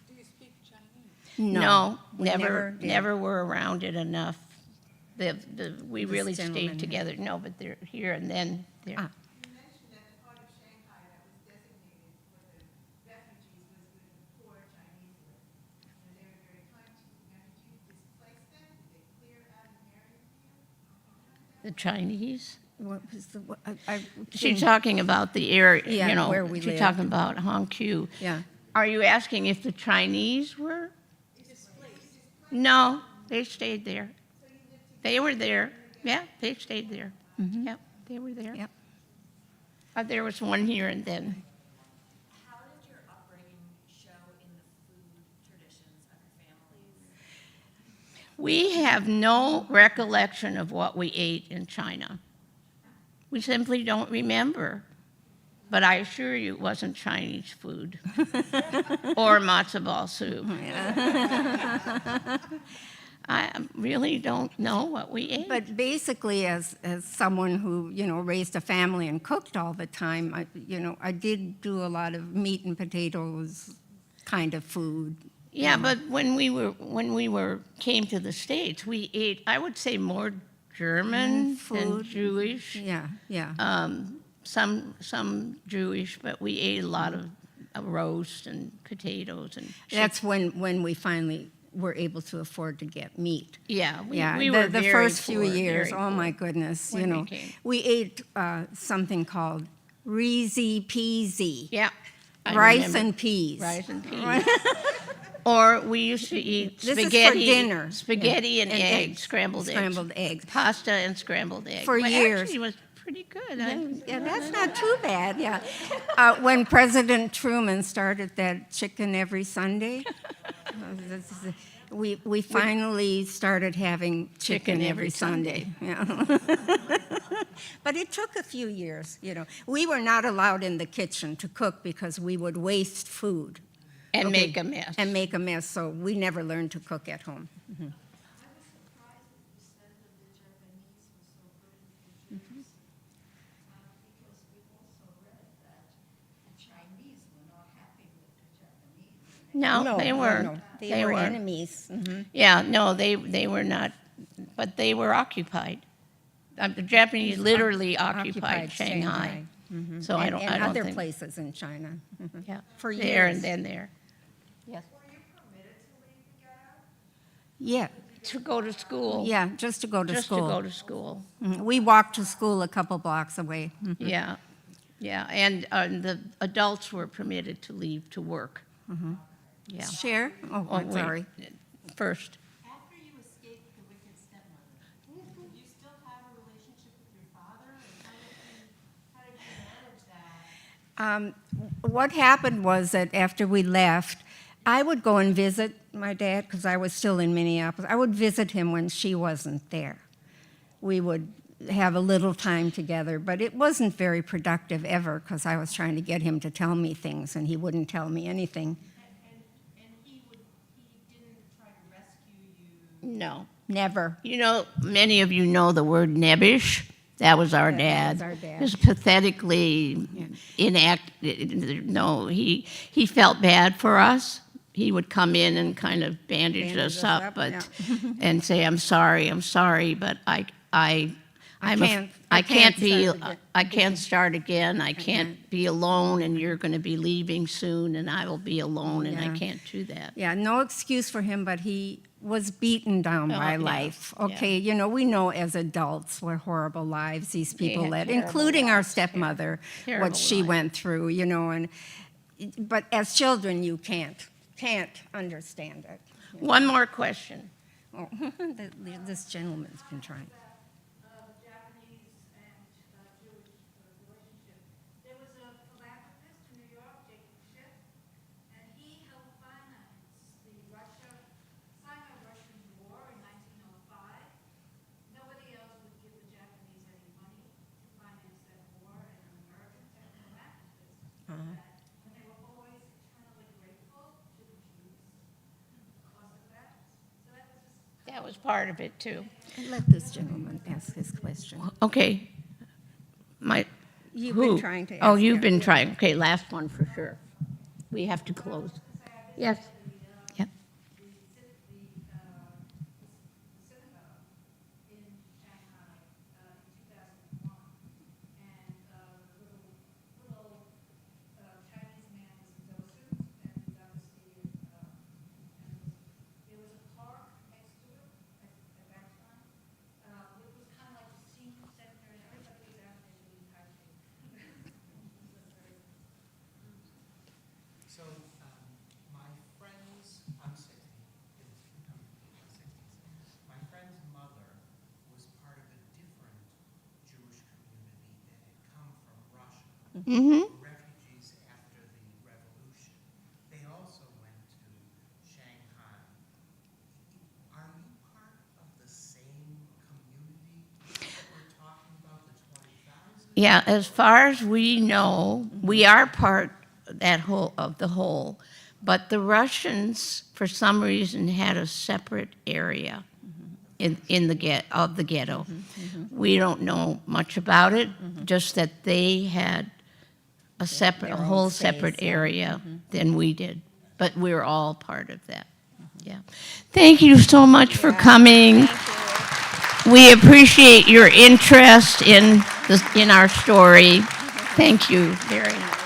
Do you speak Chinese? No, we never, did. never were around it enough. We This really gentleman stayed here. together. No, but they're here and then there. Ah. You mentioned that the part of Shanghai that was designated for the refugees was where the poor Chinese lived. And they were very kind to you. Now, did you displace them? Did they clear out an area for you? The Chinese. What was the? She's talking about the area. Yeah, you know, where we she's live. talking about Hongqiu. Yeah. Are you asking if the Chinese were? No, they stayed there. They were there. Yeah, they stayed there. Yep, they were there. Yep. There was one here and then. How did your upbringing show in the food traditions of your families? We have no recollection of what we ate in China. We simply don't remember. But I assure you it wasn't Chinese food or matzo ball soup. I really don't know what we ate. But basically, as someone who, raised a family and cooked all the time, I did do a lot of meat and potatoes kind of food. Yeah, but when we came to the States, we ate, I would say, more German than Food. Jewish. Yeah, yeah. Some Jewish, but we ate a lot of roast and potatoes and chicken. That's when we finally were able to afford to get meat. Yeah, Yeah, we were the very first few poor, years, very oh my poor goodness, when we came. we ate something called Reezy Peasy, Yeah. I rice remember. and peas. Rice and peas. Or we used to eat This is for spaghetti. dinner. Spaghetti and And eggs, scrambled eggs. Scrambled eggs. Pasta and scrambled eggs. For Well, years. Actually, it was pretty good. Yeah, that's not too bad, yeah. When President Truman started that chicken every Sunday, we finally started having chicken every Sunday. Yeah. But it took a few years, We were not allowed in the kitchen to cook because we would waste food. And Okay, make a mess. And make a mess, so we never learned to cook at home. I was surprised that you said that the Japanese were so good in the Jews, because we also read that the Chinese were not happy with the Japanese. No, they were. No. They were enemies. Yeah, no, they were not, but they were occupied. The Japanese literally occupied Shanghai. So I don't And other think. places in China. Yeah, for there years. and then there. Yes. Were you permitted to leave the ghetto? Yeah, To go to school. yeah, just to go to Just school. to go to school. We walked to school a couple blocks away. Yeah, yeah, and the adults were permitted to leave to work. Yeah. Share? Oh, Oh, I'm wait. sorry. First, After you escaped the wicked stepmother, did you still have a relationship with your father? And how did you manage that? What happened was that after we left, I would go and visit my dad because I was still in Minneapolis. I would visit him when she wasn't there. We would have a little time together, but it wasn't very productive ever because I was trying to get him to tell me things and he wouldn't tell me anything. And he didn't try to rescue you. no. Never. You know, many of you know the word nebbish. That was our That dad. was our dad. He was pathetically no, he felt bad for us. He would come in and kind of bandage Bandage us us up, up, but yeah. and say, I'm sorry, but I I can't start again. I can't be alone, and you're going to be leaving soon, and I will be alone, and I Yeah. can't do that. Yeah, no excuse for him, but he was beaten down by yeah, life. yeah. Okay, we know as adults what horrible lives these people had led, terrible including our lives, stepmother, terrible what she lives. went through, but as children, you can't understand it. One more question. Oh, this gentleman's been trying. Japanese and Jewish relationship. There was a philanthropist in New York, Jacob Schiff, and he helped finance the Sino-Russian War in 1905. Nobody else would give the Japanese any money to finance that war, and Americans had philanthropists for that. And they were always eternally grateful to the Jews because of that. So that was just That was part of it, too. Let this gentleman ask his question. Okay. You've Who? been trying to Oh, ask you've him. been trying. Okay, last one for sure. We have to close. Yes. Yep. synagogue in Shanghai in 2001, and the little Chinese man was in those suits, and we got to see it. There was a park next to it at that time. It was kind of like the senior center, and everybody was out there doing Tai Chi. So my friend refugees after the revolution. They also went to Shanghai. Are you part of the same community that we're talking about, the 20,000? Yeah, as far as we know, we are part of the whole, but the Russians, for some reason, had a separate area in the ghetto. We don't know much about it, just that they had a whole separate area than we did, but we're all part of that. Yeah. Thank you so much for coming. We appreciate your interest in our story. Thank you very much.